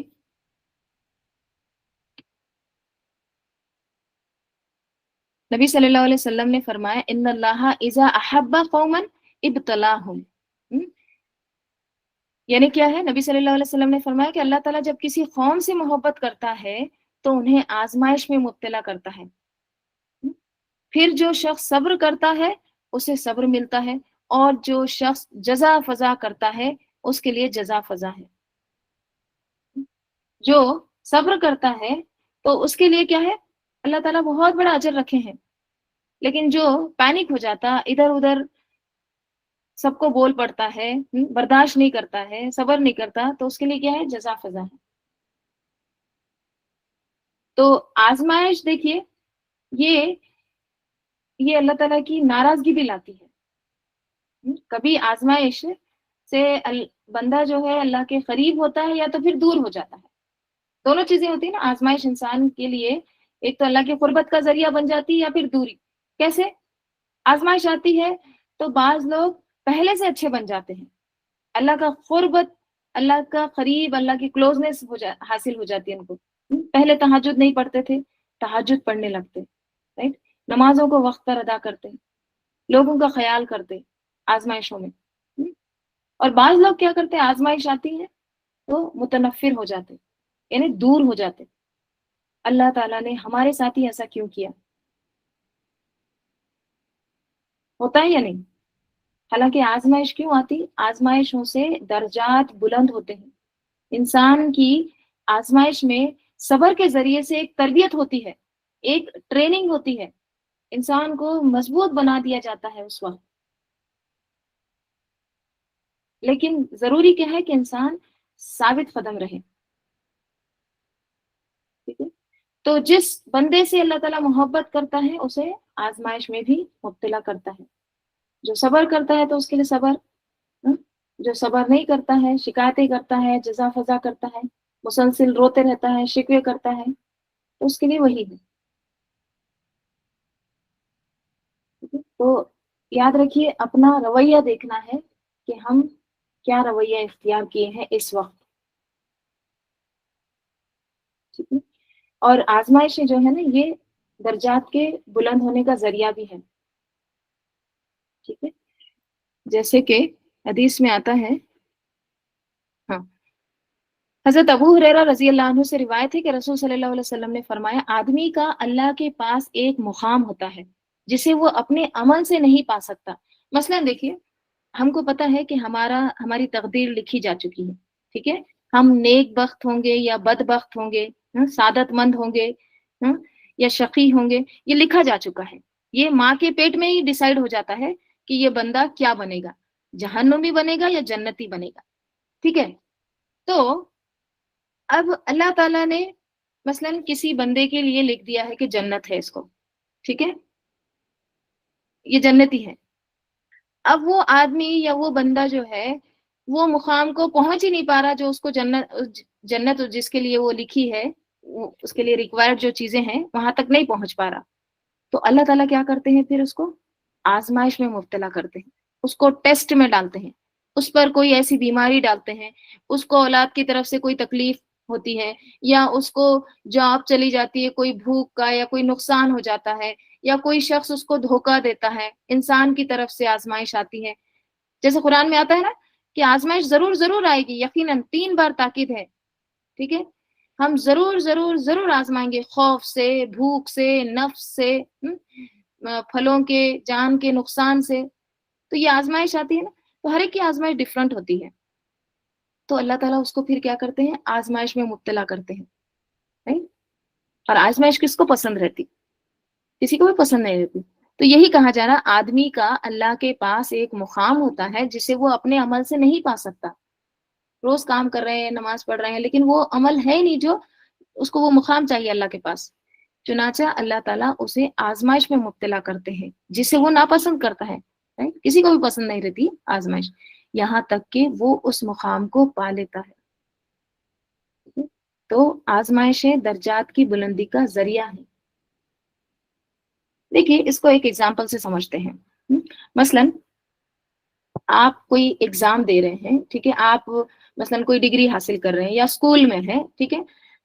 A: نبی صلی اللہ علیہ وسلم نے فرمایا ان اللہ اذا احب قوما ابتلاہم. یعنی کیا ہے؟ نبی صلی اللہ علیہ وسلم نے فرمایا کہ اللہ تعالیٰ جب کسی قوم سے محبت کرتا ہے تو انہیں آزمائش میں مبتلا کرتا ہے. پھر جو شخص صبر کرتا ہے اسے صبر ملتا ہے، اور جو شخص جزا فضا کرتا ہے اس کے لیے جزا فضا ہے. جو صبر کرتا ہے تو اس کے لیے کیا ہے؟ اللہ تعالیٰ بہت بڑا اجر رکھے ہیں. لیکن جو پینک ہو جاتا، ادھر ادھر سب کو بول پڑتا ہے، برداشت نہیں کرتا ہے، صبر نہیں کرتا، تو اس کے لیے کیا ہے؟ جزا فضا ہے. تو آزمائش دیکھیے یہ اللہ تعالیٰ کی ناراضگی بھی لاتی ہے. کبھی آزمائش سے بندہ جو ہے اللہ کے قریب ہوتا ہے یا تو پھر دور ہو جاتا ہے. دونوں چیزیں ہوتی ہیں نا. آزمائش انسان کے لیے ایک تو اللہ کے قربت کا ذریعہ بن جاتی ہے یا پھر دوری. کیسے؟ آزمائش آتی ہے تو بعض لوگ پہلے سے اچھے بن جاتے ہیں، اللہ کا قربت، اللہ کا قریب، اللہ کی کلوزنس حاصل ہو جاتی ہے ان کو. پہلے تہجد نہیں پڑھتے تھے، تہجد پڑھنے لگتے. رائٹ، نمازوں کو وقت پر ادا کرتے، لوگوں کا خیال کرتے آزمائشوں میں. اور بعض لوگ کیا کرتے؟ آزمائش آتی ہے تو متنفر ہو جاتے، یعنی دور ہو جاتے. اللہ تعالیٰ نے ہمارے ساتھ ہی ایسا کیوں کیا؟ ہوتا ہے یا نہیں؟ حالانکہ آزمائش کیوں آتی؟ آزمائشوں سے درجات بلند ہوتے ہیں. انسان کی آزمائش میں صبر کے ذریعے سے ایک تربیت ہوتی ہے، ایک ٹریننگ ہوتی ہے، انسان کو مضبوط بنا دیا جاتا ہے اس وقت. لیکن ضروری کیا ہے کہ انسان ثابت قدم رہے. ٹھیک ہے، تو جس بندے سے اللہ تعالیٰ محبت کرتا ہے اسے آزمائش میں بھی مبتلا کرتا ہے. جو صبر کرتا ہے تو اس کے لیے صبر، جو صبر نہیں کرتا ہے، شکایتیں کرتا ہے، جزا فضا کرتا ہے، مسلسل روتے رہتا ہے، شکوے کرتا ہے، تو اس کے لیے وہی ہے. تو یاد رکھیے اپنا رویہ دیکھنا ہے کہ ہم کیا رویہ اختیار کیے ہیں اس وقت، ٹھیک ہے؟ اور آزمائشیں جو ہے نا یہ درجات کے بلند ہونے کا ذریعہ بھی ہے، ٹھیک ہے؟ جیسے کہ حدیث میں آتا ہے، ہاں، حضرت ابو ہریرہ رضی اللہ عنہ سے روایت ہے کہ رسول صلی اللہ علیہ وسلم نے فرمایا آدمی کا اللہ کے پاس ایک مقام ہوتا ہے جسے وہ اپنے عمل سے نہیں پا سکتا۔ مثلا دیکھیے ہم کو پتا ہے کہ ہماری تقدیر لکھی جا چکی ہے، ٹھیک ہے؟ ہم نیک بخت ہوں گے یا بد بخت ہوں گے، سعادت مند ہوں گے یا شقی ہوں گے، یہ لکھا جا چکا ہے۔ یہ ماں کے پیٹ میں ہی ڈیسائیڈ ہو جاتا ہے کہ یہ بندہ کیا بنے گا، جہنمی بنے گا یا جنتی بنے گا، ٹھیک ہے؟ تو اب اللہ تعالیٰ نے مثلا کسی بندے کے لیے لکھ دیا ہے کہ جنت ہے اس کو، ٹھیک ہے؟ یہ جنتی ہے۔ اب وہ آدمی یا وہ بندہ جو ہے وہ مقام کو پہنچ ہی نہیں پا رہا جو اس کو جنت جس کے لیے وہ لکھی ہے، اس کے لیے ریکوائرڈ جو چیزیں ہیں وہاں تک نہیں پہنچ پا رہا۔ تو اللہ تعالیٰ کیا کرتے ہیں پھر اس کو آزمائش میں مبتلا کرتے ہیں، اس کو ٹیسٹ میں ڈالتے ہیں، اس پر کوئی ایسی بیماری ڈالتے ہیں، اس کو اولاد کی طرف سے کوئی تکلیف ہوتی ہے، یا اس کو جاب چلی جاتی ہے، کوئی بھوک کا یا کوئی نقصان ہو جاتا ہے، یا کوئی شخص اس کو دھوکہ دیتا ہے، انسان کی طرف سے آزمائش آتی ہے۔ جیسے قرآن میں آتا ہے نا کہ آزمائش ضرور ضرور آئے گی، یقیناً 3 بار تاکید ہے، ٹھیک ہے؟ ہم ضرور ضرور ضرور آزمائیں گے، خوف سے، بھوک سے، نفس سے، پھلوں کے، جان کے نقصان سے۔ تو یہ آزمائش آتی ہے نا، تو ہر ایک کی آزمائش ڈفرنٹ ہوتی ہے۔ تو اللہ تعالیٰ اس کو پھر کیا کرتے ہیں آزمائش میں مبتلا کرتے ہیں، right؟ اور آزمائش کس کو پسند رہتی؟ کسی کو بھی پسند نہیں رہتی۔ تو یہی کہا جا رہا آدمی کا اللہ کے پاس ایک مقام ہوتا ہے جسے وہ اپنے عمل سے نہیں پا سکتا۔ روز کام کر رہے ہیں، نماز پڑھ رہے ہیں، لیکن وہ عمل ہے نہیں جو اس کو وہ مقام چاہیے اللہ کے پاس۔ چنانچہ اللہ تعالیٰ اسے آزمائش میں مبتلا کرتے ہیں جسے وہ ناپسند کرتا ہے، کسی کو بھی پسند نہیں رہتی آزمائش، یہاں تک کہ وہ اس مقام کو پا لیتا ہے۔ تو آزمائشیں درجات کی بلندی کا ذریعہ ہیں۔ دیکھیے اس کو ایک ایگزامپل سے سمجھتے ہیں۔ مثلا آپ کوئی ایگزام دے رہے ہیں، ٹھیک ہے؟ آپ مثلا کوئی ڈگری حاصل کر رہے ہیں یا اسکول میں ہیں، ٹھیک ہے؟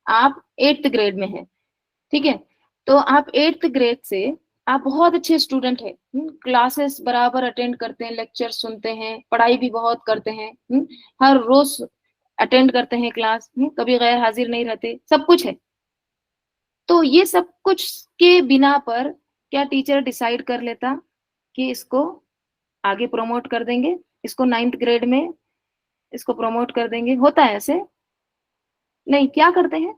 A: آپ 8th گریڈ میں ہیں، ٹھیک ہے؟ تو آپ 8th گریڈ سے آپ بہت اچھے اسٹوڈنٹ ہیں، کلاسز برابر اٹینڈ کرتے ہیں، لیکچر سنتے ہیں، پڑھائی بھی بہت کرتے ہیں، ہر روز اٹینڈ کرتے ہیں کلاس، کبھی غیر حاضر نہیں رہتے، سب کچھ ہے۔ تو یہ سب کچھ کے بنا پر کیا ٹیچر ڈیسائیڈ کر لیتا کہ اس کو آگے پروموٹ کر دیں گے، اس کو 9th گریڈ میں اس کو پروموٹ کر دیں گے؟ ہوتا ہے ایسے؟ نہیں، کیا کرتے ہیں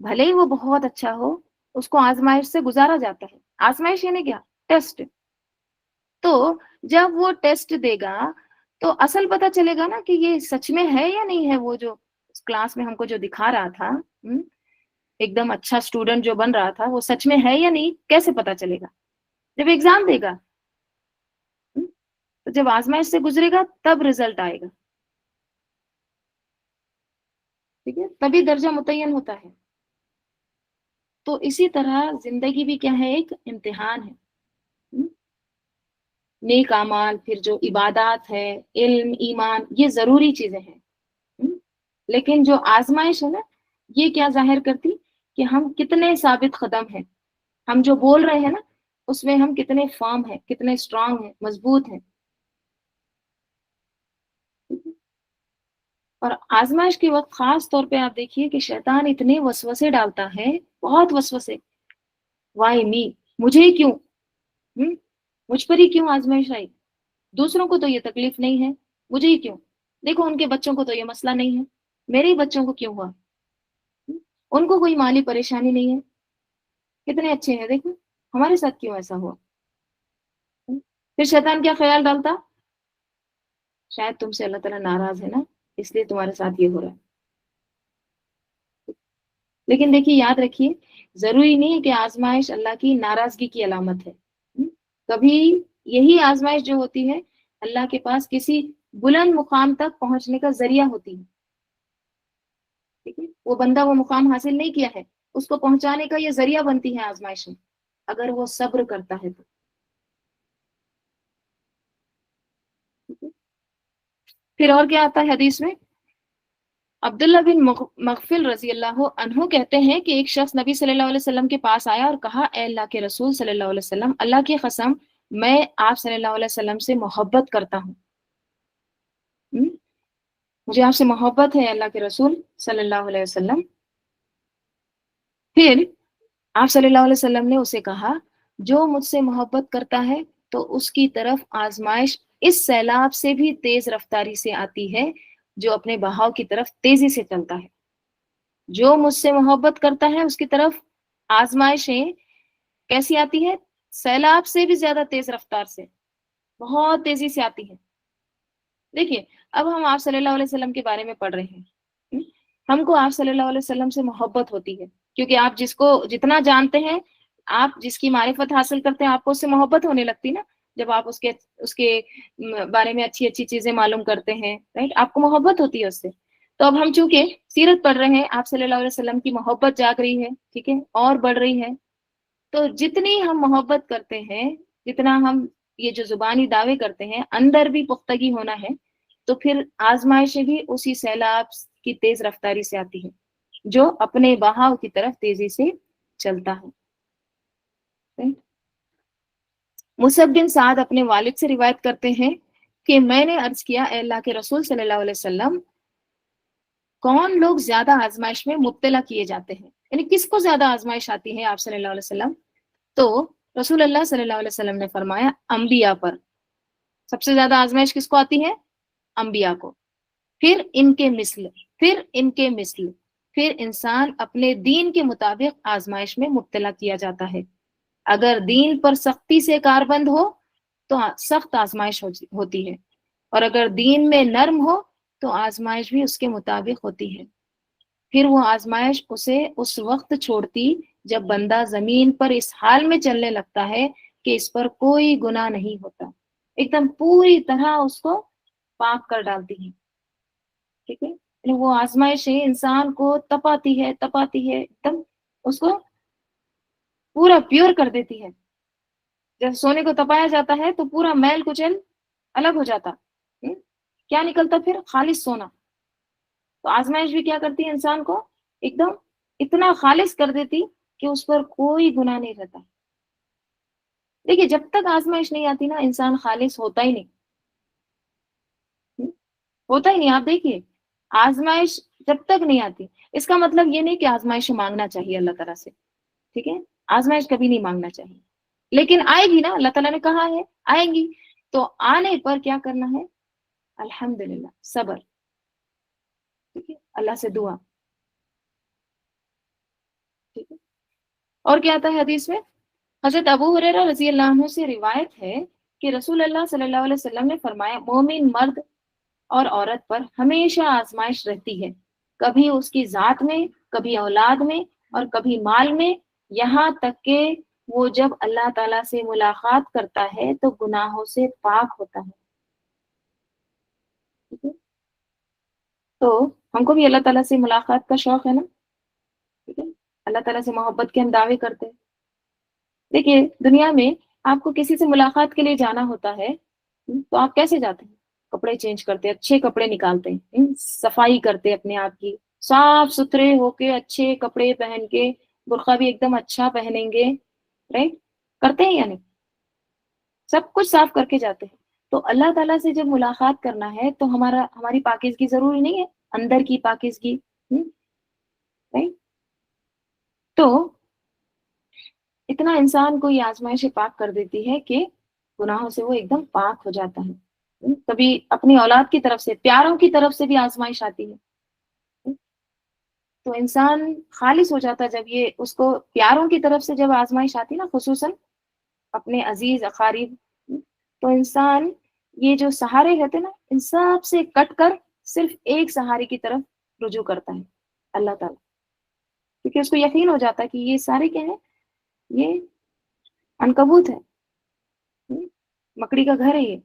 A: بھلے ہی وہ بہت اچھا ہو اس کو آزمائش سے گزارا جاتا ہے۔ آزمائش یعنی کیا؟ ٹیسٹ۔ تو جب وہ ٹیسٹ دے گا تو اصل پتہ چلے گا نا کہ یہ سچ میں ہے یا نہیں ہے، وہ جو کلاس میں ہم کو جو دکھا رہا تھا، ایک دم اچھا اسٹوڈنٹ جو بن رہا تھا، وہ سچ میں ہے یا نہیں، کیسے پتا چلے گا؟ جب ایگزام دے گا، تو جب آزمائش سے گزرے گا تب رزلٹ آئے گا، ٹھیک ہے؟ تبھی درجہ متعین ہوتا ہے۔ تو اسی طرح زندگی بھی کیا ہے؟ ایک امتحان ہے۔ نیک اعمال، پھر جو عبادات ہے، علم، ایمان، یہ ضروری چیزیں ہیں، لیکن جو آزمائش ہے نا یہ کیا ظاہر کرتی کہ ہم کتنے ثابت قدم ہیں، ہم جو بول رہے ہیں نا اس میں ہم کتنے فارم ہیں، کتنے اسٹرانگ ہیں، مضبوط ہیں۔ اور آزمائش کے وقت خاص طور پہ آپ دیکھیے کہ شیطان اتنے وسوسے ڈالتا ہے، بہت وسوسے، وائی می، مجھے ہی کیوں، مجھ پر ہی کیوں آزمائش آئی، دوسروں کو تو یہ تکلیف نہیں ہے، مجھے ہی کیوں، دیکھو ان کے بچوں کو تو یہ مسئلہ نہیں ہے، میرے ہی بچوں کو کیوں ہوا، ان کو کوئی مالی پریشانی نہیں ہے، کتنے اچھے ہیں، دیکھو ہمارے ساتھ کیوں ایسا ہوا۔ پھر شیطان کیا خیال ڈالتا؟ شاید تم سے اللہ تعالیٰ ناراض ہے نا، اس لیے تمہارے ساتھ یہ ہو رہا ہے۔ لیکن دیکھیے یاد رکھیے ضروری نہیں ہے کہ آزمائش اللہ کی ناراضگی کی علامت ہے۔ کبھی یہی آزمائش جو ہوتی ہے اللہ کے پاس کسی بلند مقام تک پہنچنے کا ذریعہ ہوتی ہے، ٹھیک ہے؟ وہ بندہ وہ مقام حاصل نہیں کیا ہے، اس کو پہنچانے کا یہ ذریعہ بنتی ہے آزمائش میں، اگر وہ صبر کرتا ہے تو۔ پھر اور کیا آتا ہے حدیث میں؟ عبداللہ بن مغفل رضی اللہ عنہ کہتے ہیں کہ ایک شخص نبی صلی اللہ علیہ وسلم کے پاس آیا اور کہا اے اللہ کے رسول صلی اللہ علیہ وسلم، اللہ کی قسم میں آپ صلی اللہ علیہ وسلم سے محبت کرتا ہوں، مجھے آپ سے محبت ہے اللہ کے رسول صلی اللہ علیہ وسلم۔ پھر آپ صلی اللہ علیہ وسلم نے اسے کہا جو مجھ سے محبت کرتا ہے تو اس کی طرف آزمائش اس سیلاب سے بھی تیز رفتاری سے آتی ہے جو اپنے بہاؤ کی طرف تیزی سے چلتا ہے۔ جو مجھ سے محبت کرتا ہے اس کی طرف آزمائشیں کیسی آتی ہے؟ سیلاب سے بھی زیادہ تیز رفتار سے، بہت تیزی سے آتی ہے۔ دیکھیے اب ہم آپ صلی اللہ علیہ وسلم کے بارے میں پڑھ رہے ہیں، ہم کو آپ صلی اللہ علیہ وسلم سے محبت ہوتی ہے کیونکہ آپ جس کو جتنا جانتے ہیں، آپ جس کی معرفت حاصل کرتے ہیں، آپ کو اس سے محبت ہونے لگتی نا، جب آپ اس کے بارے میں اچھی اچھی چیزیں معلوم کرتے ہیں، رائٹ، آپ کو محبت ہوتی ہے اس سے۔ تو اب ہم چونکہ سیرت پڑھ رہے ہیں، آپ صلی اللہ علیہ وسلم کی محبت جاگ رہی ہے، ٹھیک ہے، اور بڑھ رہی ہے، تو جتنی ہم محبت کرتے ہیں، جتنا ہم یہ جو زبانی دعوے کرتے ہیں، اندر بھی پختگی ہونا ہے، تو پھر آزمائشیں بھی اسی سیلاب کی تیز رفتاری سے آتی ہے جو اپنے بہاؤ کی طرف تیزی سے چلتا ہے۔ مصعب بن سعد اپنے والد سے روایت کرتے ہیں کہ میں نے عرض کیا اے اللہ کے رسول صلی اللہ علیہ وسلم، کون لوگ زیادہ آزمائش میں مبتلا کیے جاتے ہیں، یعنی کس کو زیادہ آزمائش آتی ہے آپ صلی اللہ علیہ وسلم؟ تو رسول اللہ صلی اللہ علیہ وسلم نے فرمایا انبیاء پر، سب سے زیادہ آزمائش کس کو آتی ہے؟ انبیاء کو، پھر ان کے مثل، پھر ان کے مثل، پھر انسان اپنے دین کے مطابق آزمائش میں مبتلا کیا جاتا ہے۔ اگر دین پر سختی سے کاربند ہو تو سخت آزمائش ہوتی ہے، اور اگر دین میں نرم ہو تو آزمائش بھی اس کے مطابق ہوتی ہے۔ پھر وہ آزمائش اسے اس وقت چھوڑتی جب بندہ زمین پر اس حال میں چلنے لگتا ہے کہ اس پر کوئی گناہ نہیں ہوتا، ایک دم پوری طرح اس کو پاک کر ڈالتی ہے، ٹھیک ہے، یعنی وہ آزمائشیں انسان کو تپاتی ہے ایک دم اس کو پورا پیور کر دیتی ہے۔ جب سونے کو تپایا جاتا ہے تو پورا میل کچل الگ ہو جاتا، کیا نکلتا پھر؟ خالص سونا۔ تو آزمائش بھی کیا کرتی ہے؟ انسان کو ایک دم اتنا خالص کر دیتی کہ اس پر کوئی گناہ نہیں رہتا۔ دیکھیے جب تک آزمائش نہیں آتی نا، انسان خالص ہوتا ہی نہیں، ہوتا ہی نہیں۔ آپ دیکھیے آزمائش جب تک نہیں آتی، اس کا مطلب یہ نہیں کہ آزمائش مانگنا چاہیے اللہ تعالیٰ سے، ٹھیک ہے، آزمائش کبھی نہیں مانگنا چاہیے، لیکن آئے گی نا، اللہ تعالیٰ نے کہا ہے آئیں گی، تو آنے پر کیا کرنا ہے؟ الحمدللہ، صبر، ٹھیک ہے، اللہ سے دعا، ٹھیک ہے۔ اور کیا آتا ہے حدیث میں؟ حضرت ابو ہریرہ رضی اللہ عنہ سے روایت ہے کہ رسول اللہ صلی اللہ علیہ وسلم نے فرمایا مومن مرد اور عورت پر ہمیشہ آزمائش رہتی ہے، کبھی اس کی ذات میں، کبھی اولاد میں، اور کبھی مال میں، یہاں تک کہ وہ جب اللہ تعالیٰ سے ملاقات کرتا ہے تو گناہوں سے پاک ہوتا ہے، ٹھیک ہے؟ تو ہم کو بھی اللہ تعالیٰ سے ملاقات کا شوق ہے نا، ٹھیک ہے، اللہ تعالیٰ سے محبت کے ہم دعوے کرتے ہیں۔ دیکھیے دنیا میں آپ کو کسی سے ملاقات کے لیے جانا ہوتا ہے تو آپ کیسے جاتے ہیں؟ کپڑے چینج کرتے، اچھے کپڑے نکالتے ہیں، صفائی کرتے اپنے آپ کی، صاف ستھرے ہو کے اچھے کپڑے پہن کے، برقع بھی ایک دم اچھا پہنیں گے، رائٹ، کرتے ہیں یا نہیں؟ سب کچھ صاف کر کے جاتے ہیں۔ تو اللہ تعالیٰ سے جب ملاقات کرنا ہے تو ہماری پاکیزگی ضروری نہیں ہے، اندر کی پاکیزگی، رائٹ؟ تو اتنا انسان کو یہ آزمائش پاک کر دیتی ہے کہ گناہوں سے وہ ایک دم پاک ہو جاتا ہے۔ کبھی اپنی اولاد کی طرف سے، پیاروں کی طرف سے بھی آزمائش آتی ہے تو انسان خالص ہو جاتا ہے۔ جب یہ اس کو پیاروں کی طرف سے جب آزمائش آتی نا، خصوصاً اپنے عزیز اقارب، تو انسان یہ جو سہارے رہتے نا، ان سب سے کٹ کر صرف ایک سہارے کی طرف رجوع کرتا ہے، اللہ تعالیٰ، کیونکہ اس کو یقین ہو جاتا ہے کہ یہ سارے کیا ہیں؟ یہ عنکبوت ہے، مکڑی کا گھر ہے، یہ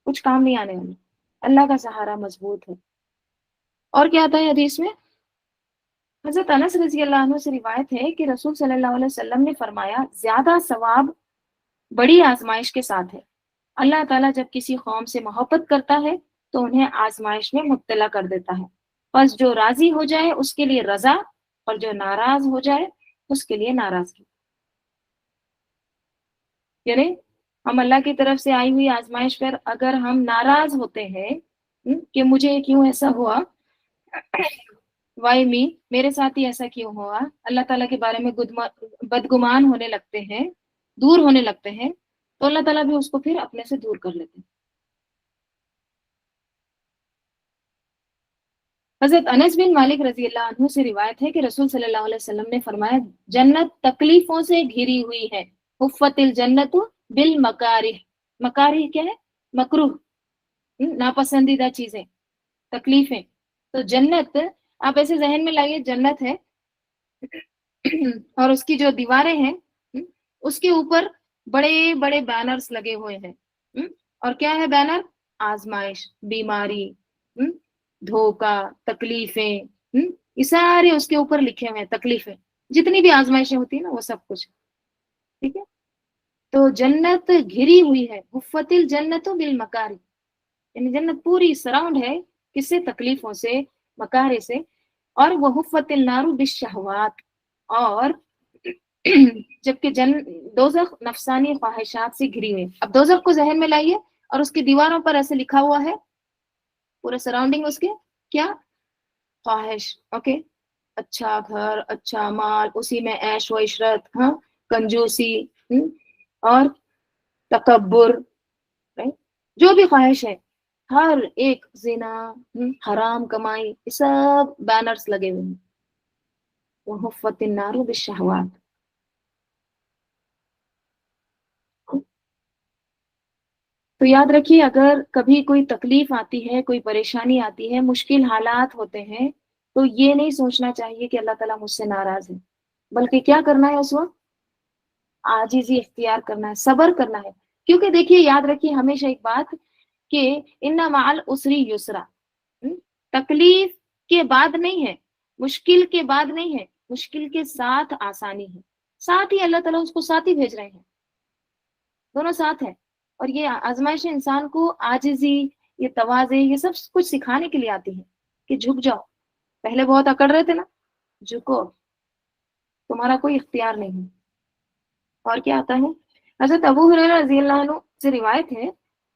A: کچھ کام نہیں آنے والا، اللہ کا سہارا مضبوط ہے۔ اور کیا آتا ہے حدیث میں؟ حضرت انس رضی اللہ عنہ سے روایت ہے کہ رسول صلی اللہ علیہ وسلم نے فرمایا زیادہ ثواب بڑی آزمائش کے ساتھ ہے۔ اللہ تعالیٰ جب کسی قوم سے محبت کرتا ہے تو انہیں آزمائش میں مبتلا کر دیتا ہے. بس جو راضی ہو جائے اس کے لیے رضا، اور جو ناراض ہو جائے اس کے لیے ناراضگی. یعنی ہم اللہ کی طرف سے آئی ہوئی آزمائش پر اگر ہم ناراض ہوتے ہیں کہ مجھے کیوں ایسا ہوا، وائی می، میرے ساتھ ہی ایسا کیوں ہوا، اللہ تعالیٰ کے بارے میں بدگمان ہونے لگتے ہیں، دور ہونے لگتے ہیں، تو اللہ تعالیٰ بھی اس کو پھر اپنے سے دور کر لیتے ہیں. حضرت انس بن مالک رضی اللہ عنہ سے روایت ہے کہ رسول صلی اللہ علیہ وسلم نے فرمایا، جنت تکلیفوں سے گھری ہوئی ہے. حفت الجنت بالمکارہ. مکارہ کیا ہے؟ مکروہ، ناپسندیدہ چیزیں، تکلیفیں. تو جنت آپ ایسے ذہن میں لائیے، جنت ہے اور اس کی جو دیواریں ہیں اس کے اوپر بڑے بڑے بینرز لگے ہوئے ہیں. اور کیا ہے بینر؟ آزمائش، بیماری، دھوکہ، تکلیفیں، یہ سارے اس کے اوپر لکھے ہوئے ہیں. تکلیفیں، جتنی بھی آزمائشیں ہوتی ہیں نا وہ سب کچھ. ٹھیک ہے، تو جنت گھری ہوئی ہے. حفت الجنت بالمکارہ، یعنی جنت پوری سراؤنڈ ہے کس سے؟ تکلیفوں سے، مکارے سے. اور وہ حفت النار بالشہوات، اور جبکہ دوزخ نفسانی خواہشات سے گھری ہوئی. اب دوزخ کو ذہن میں لائیے اور اس کی دیواروں پر ایسے لکھا ہوا ہے، پورے سراؤنڈنگ اس کے کیا؟ خواہش. اوکے، اچھا گھر، اچھا مال، اسی میں عیش و عشرت، ہاں، کنجوسی، اور تکبر، جو بھی خواہش ہے، ہر ایک، زنا، حرام کمائی، یہ سب بینرز لگے ہوئے ہیں. وحفت النار بالشہوات. تو یاد رکھیے، اگر کبھی کوئی تکلیف آتی ہے، کوئی پریشانی آتی ہے، مشکل حالات ہوتے ہیں، تو یہ نہیں سوچنا چاہیے کہ اللہ تعالیٰ مجھ سے ناراض ہے، بلکہ کیا کرنا ہے اس وقت؟ عاجزی اختیار کرنا ہے، صبر کرنا ہے. کیونکہ دیکھیے، یاد رکھیے ہمیشہ ایک بات کہ ان مع العسر یسرا، تکلیف کے بعد نہیں ہے، مشکل کے بعد نہیں ہے، مشکل کے ساتھ آسانی ہے. ساتھ ہی اللہ تعالیٰ اس کو ساتھ ہی بھیج رہے ہیں، دونوں ساتھ ہیں. اور یہ آزمائش انسان کو عاجزی، یہ تواضع، یہ سب کچھ سکھانے کے لیے آتی ہے کہ جھک جاؤ. پہلے بہت اکڑ رہے تھے نا، جھکو، تمہارا کوئی اختیار نہیں ہے. اور کیا آتا ہے؟ حضرت ابو ہریرہ رضی اللہ عنہ سے روایت ہے،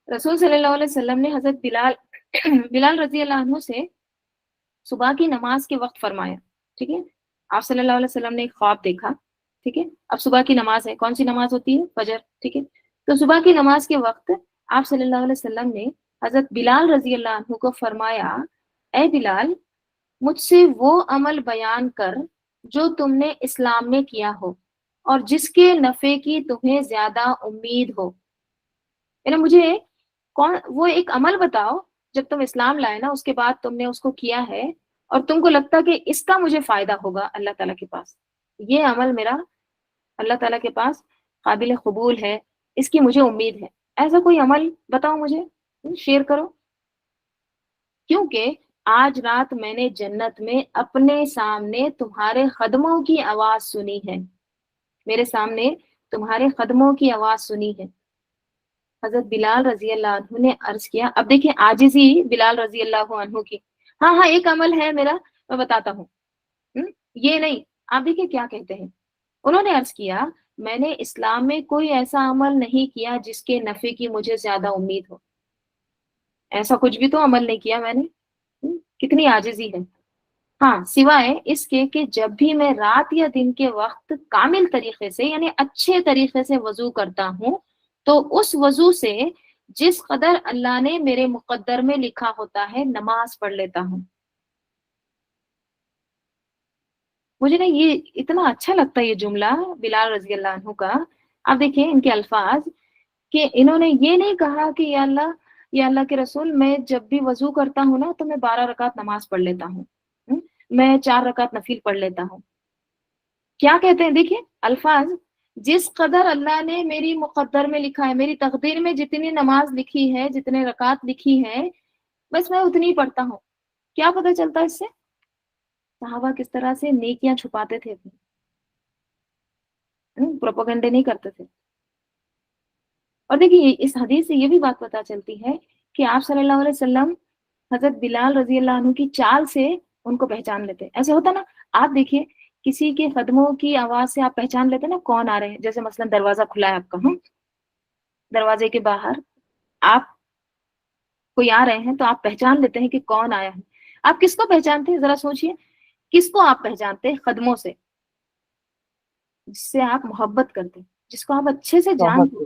A: رسول صلی اللہ علیہ وسلم نے حضرت بلال رضی اللہ عنہ سے صبح کی نماز کے وقت فرمایا. ٹھیک ہے، آپ صلی اللہ علیہ وسلم نے ایک خواب دیکھا. ٹھیک ہے، اب صبح کی نماز ہے، کون سی نماز ہوتی ہے؟ فجر. ٹھیک ہے، تو صبح کی نماز کے وقت آپ صلی اللہ علیہ وسلم نے حضرت بلال رضی اللہ عنہ کو فرمایا، اے بلال، مجھ سے وہ عمل بیان کر جو تم نے اسلام میں کیا ہو اور جس کے نفع کی تمہیں زیادہ امید ہو. یعنی مجھے وہ ایک عمل بتاؤ جب تم اسلام لائے نا، اس کے بعد تم نے اس کو کیا ہے اور تم کو لگتا کہ اس کا مجھے فائدہ ہوگا اللہ تعالیٰ کے پاس، یہ عمل میرا اللہ تعالیٰ کے پاس قابل قبول ہے، اس کی مجھے امید ہے. ایسا کوئی عمل بتاؤ مجھے، شیئر کرو. کیونکہ آج رات میں نے جنت میں اپنے سامنے تمہارے قدموں کی آواز سنی ہے، میرے سامنے تمہارے قدموں کی آواز سنی ہے. حضرت بلال رضی اللہ عنہ نے عرض کیا، اب دیکھیں عاجزی بلال رضی اللہ عنہ کی، ہاں ایک عمل ہے میرا، میں بتاتا ہوں، یہ نہیں. آپ دیکھیں کیا کہتے ہیں. انہوں نے عرض کیا، میں نے اسلام میں کوئی ایسا عمل نہیں کیا جس کے نفع کی مجھے زیادہ امید ہو. ایسا کچھ بھی تو عمل نہیں کیا میں نے. کتنی عاجزی ہے. ہاں، سوائے اس کے کہ جب بھی میں رات یا دن کے وقت کامل طریقے سے، یعنی اچھے طریقے سے وضو کرتا ہوں، تو اس وضو سے جس قدر اللہ نے میرے مقدر میں لکھا ہوتا ہے نماز پڑھ لیتا ہوں. مجھے نا یہ اتنا اچھا لگتا ہے یہ جملہ بلال رضی اللہ عنہ کا. آپ دیکھیں ان کے الفاظ کہ انہوں نے یہ نہیں کہا کہ یا اللہ کے رسول، میں جب بھی وضو کرتا ہوں نا تو میں 12 رکعت نماز پڑھ لیتا ہوں، میں 4 رکعت نفل پڑھ لیتا ہوں. کیا کہتے ہیں دیکھیں الفاظ، جس قدر اللہ نے میری مقدر میں لکھا ہے، میری تقدیر میں جتنی نماز لکھی ہے، جتنے رکعت لکھی ہے، بس میں اتنی ہی پڑھتا ہوں. کیا پتہ چلتا ہے اس سے؟ صحابہ کس طرح سے نیکیاں چھپاتے تھے، پروپیگنڈے نہیں کرتے تھے. اور دیکھیے اس حدیث سے یہ بھی بات پتہ چلتی ہے کہ آپ صلی اللہ علیہ وسلم حضرت بلال رضی اللہ عنہ کی چال سے ان کو پہچان لیتے. ایسے ہوتا نا، آپ دیکھیے کسی کے قدموں کی آواز سے آپ پہچان لیتے نا کون آ رہے ہیں. جیسے مثلا دروازہ کھلا ہے آپ کا، دروازے کے باہر آپ کوئی آ رہے ہیں تو آپ پہچان لیتے ہیں کہ کون آیا ہے. آپ کس کو پہچانتے ہیں؟ ذرا سوچئے، کس کو آپ پہچانتے ہیں قدموں سے؟ جس سے آپ محبت کرتے ہیں، جس کو آپ اچھے سے جانتے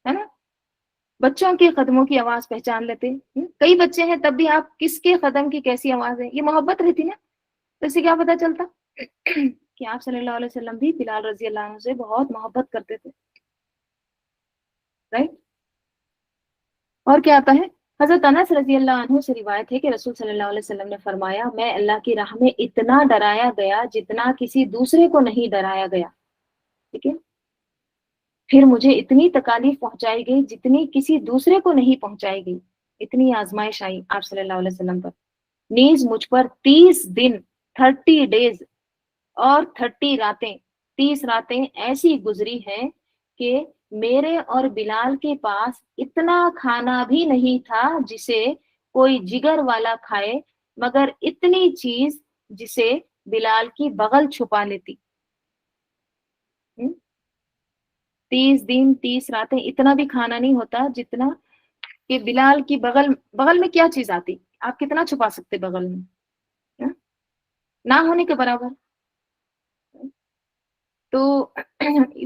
A: ہے نا. بچوں کے قدموں کی آواز پہچان لیتے. کئی بچے ہیں تب بھی آپ کس کے قدم کی کیسی آواز ہے، یہ محبت رہتی نا. تو اس سے کیا پتا چلتا کہ آپ صلی اللہ علیہ وسلم بھی بلال رضی اللہ عنہ سے بہت محبت کرتے تھے. رائٹ. اور کیا آتا ہے؟ حضرت انس رضی اللہ عنہ سے روایت ہے کہ رسول صلی اللہ علیہ وسلم نے فرمایا، میں اللہ کی راہ میں اتنا ڈرایا گیا جتنا کسی دوسرے کو نہیں ڈرایا گیا. ٹھیک ہے. پھر مجھے اتنی تکالیف پہنچائی گئی جتنی کسی دوسرے کو نہیں پہنچائی گئی. اتنی آزمائش آئی آپ صلی اللہ علیہ وسلم پر. نیز مجھ پر 30 دن 30 ڈیز اور 30 راتیں 30 راتیں ایسی گزری ہیں کہ میرے اور بلال کے پاس اتنا کھانا بھی نہیں تھا جسے کوئی جگر والا کھائے، مگر اتنی چیز جسے بلال کی بغل چھپا لیتی. 30 دن 30 راتیں اتنا بھی کھانا نہیں ہوتا جتنا کہ بلال کی بغل میں کیا چیز آتی، آپ کتنا چھپا سکتے بغل میں، نہ ہونے کے برابر. تو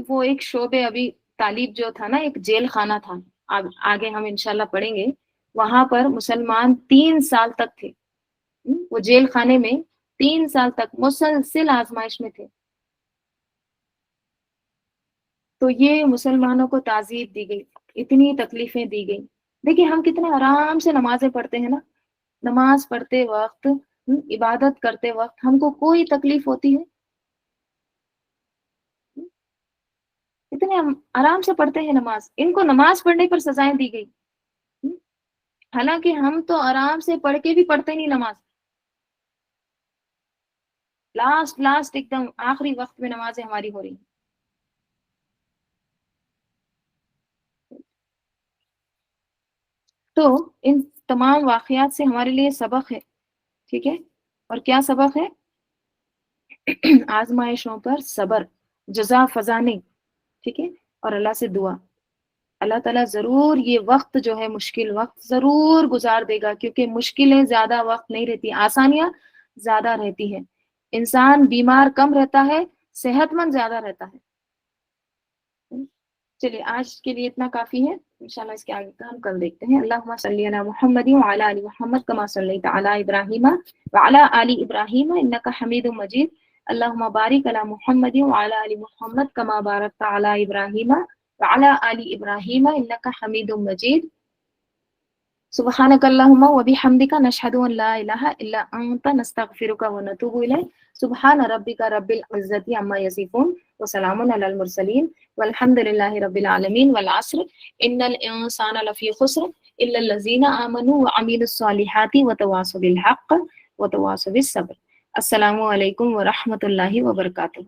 A: وہ ایک شعبے ابھی طالب جو تھا نا، ایک جیل خانہ تھا، آگے ہم انشاءاللہ پڑھیں گے. وہاں پر مسلمان 3 سال تک تھے. وہ جیل خانے میں 3 سال تک مسلسل آزمائش میں تھے. تو یہ مسلمانوں کو تعذیب دی گئی، اتنی تکلیفیں دی گئی. دیکھیں ہم کتنے آرام سے نمازیں پڑھتے ہیں نا. نماز پڑھتے وقت، عبادت کرتے وقت ہم کو کوئی تکلیف ہوتی ہے؟ اتنے آرام سے پڑھتے ہیں نماز. ان کو نماز پڑھنے پر سزائیں دی گئی، حالانکہ ہم تو آرام سے پڑھ کے بھی پڑھتے نہیں نماز. لاسٹ ایک دم آخری وقت میں نمازیں ہماری ہو رہی ہیں. تو ان تمام واقعات سے ہمارے لیے سبق ہے. ٹھیک ہے. اور کیا سبق ہے؟ آزمائشوں پر صبر، جزا فضا نہیں. ٹھیک ہے. اور اللہ سے دعا، اللہ تعالیٰ ضرور یہ وقت جو ہے مشکل وقت ضرور گزار دے گا، کیونکہ مشکلیں زیادہ وقت نہیں رہتی، آسانیاں زیادہ رہتی ہیں. انسان بیمار کم رہتا ہے، صحت مند زیادہ رہتا ہے. چلیے آج کے لیے اتنا کافی ہے. انشاءاللہ اس کے آگے کا ہم کل دیکھتے ہیں. اللہم صلی علی محمد وعلی آل محمد کما صلیت علی ابراہیم وعلی آل ابراہیم انک حمید مجید. اللہم بارک علی محمد وعلی آل محمد کما بارکت علی ابراہیم وعلی آل ابراہیم انک حمید مجید. سبحانک اللہم وبحمدک نشہد ان لا الہ الا انت نستغفرک ونتوب الیک. سبحان ربک رب العزت عما یصفون وسلام علی المرسلین والحمد للہ رب العالمین. والعصر ان الانسان لفی خسر الا الذین آمنوا وعملوا الصالحات وتواصوا بالحق وتواصوا بالصبر. السلام علیکم ورحمۃ اللہ وبرکاتہ.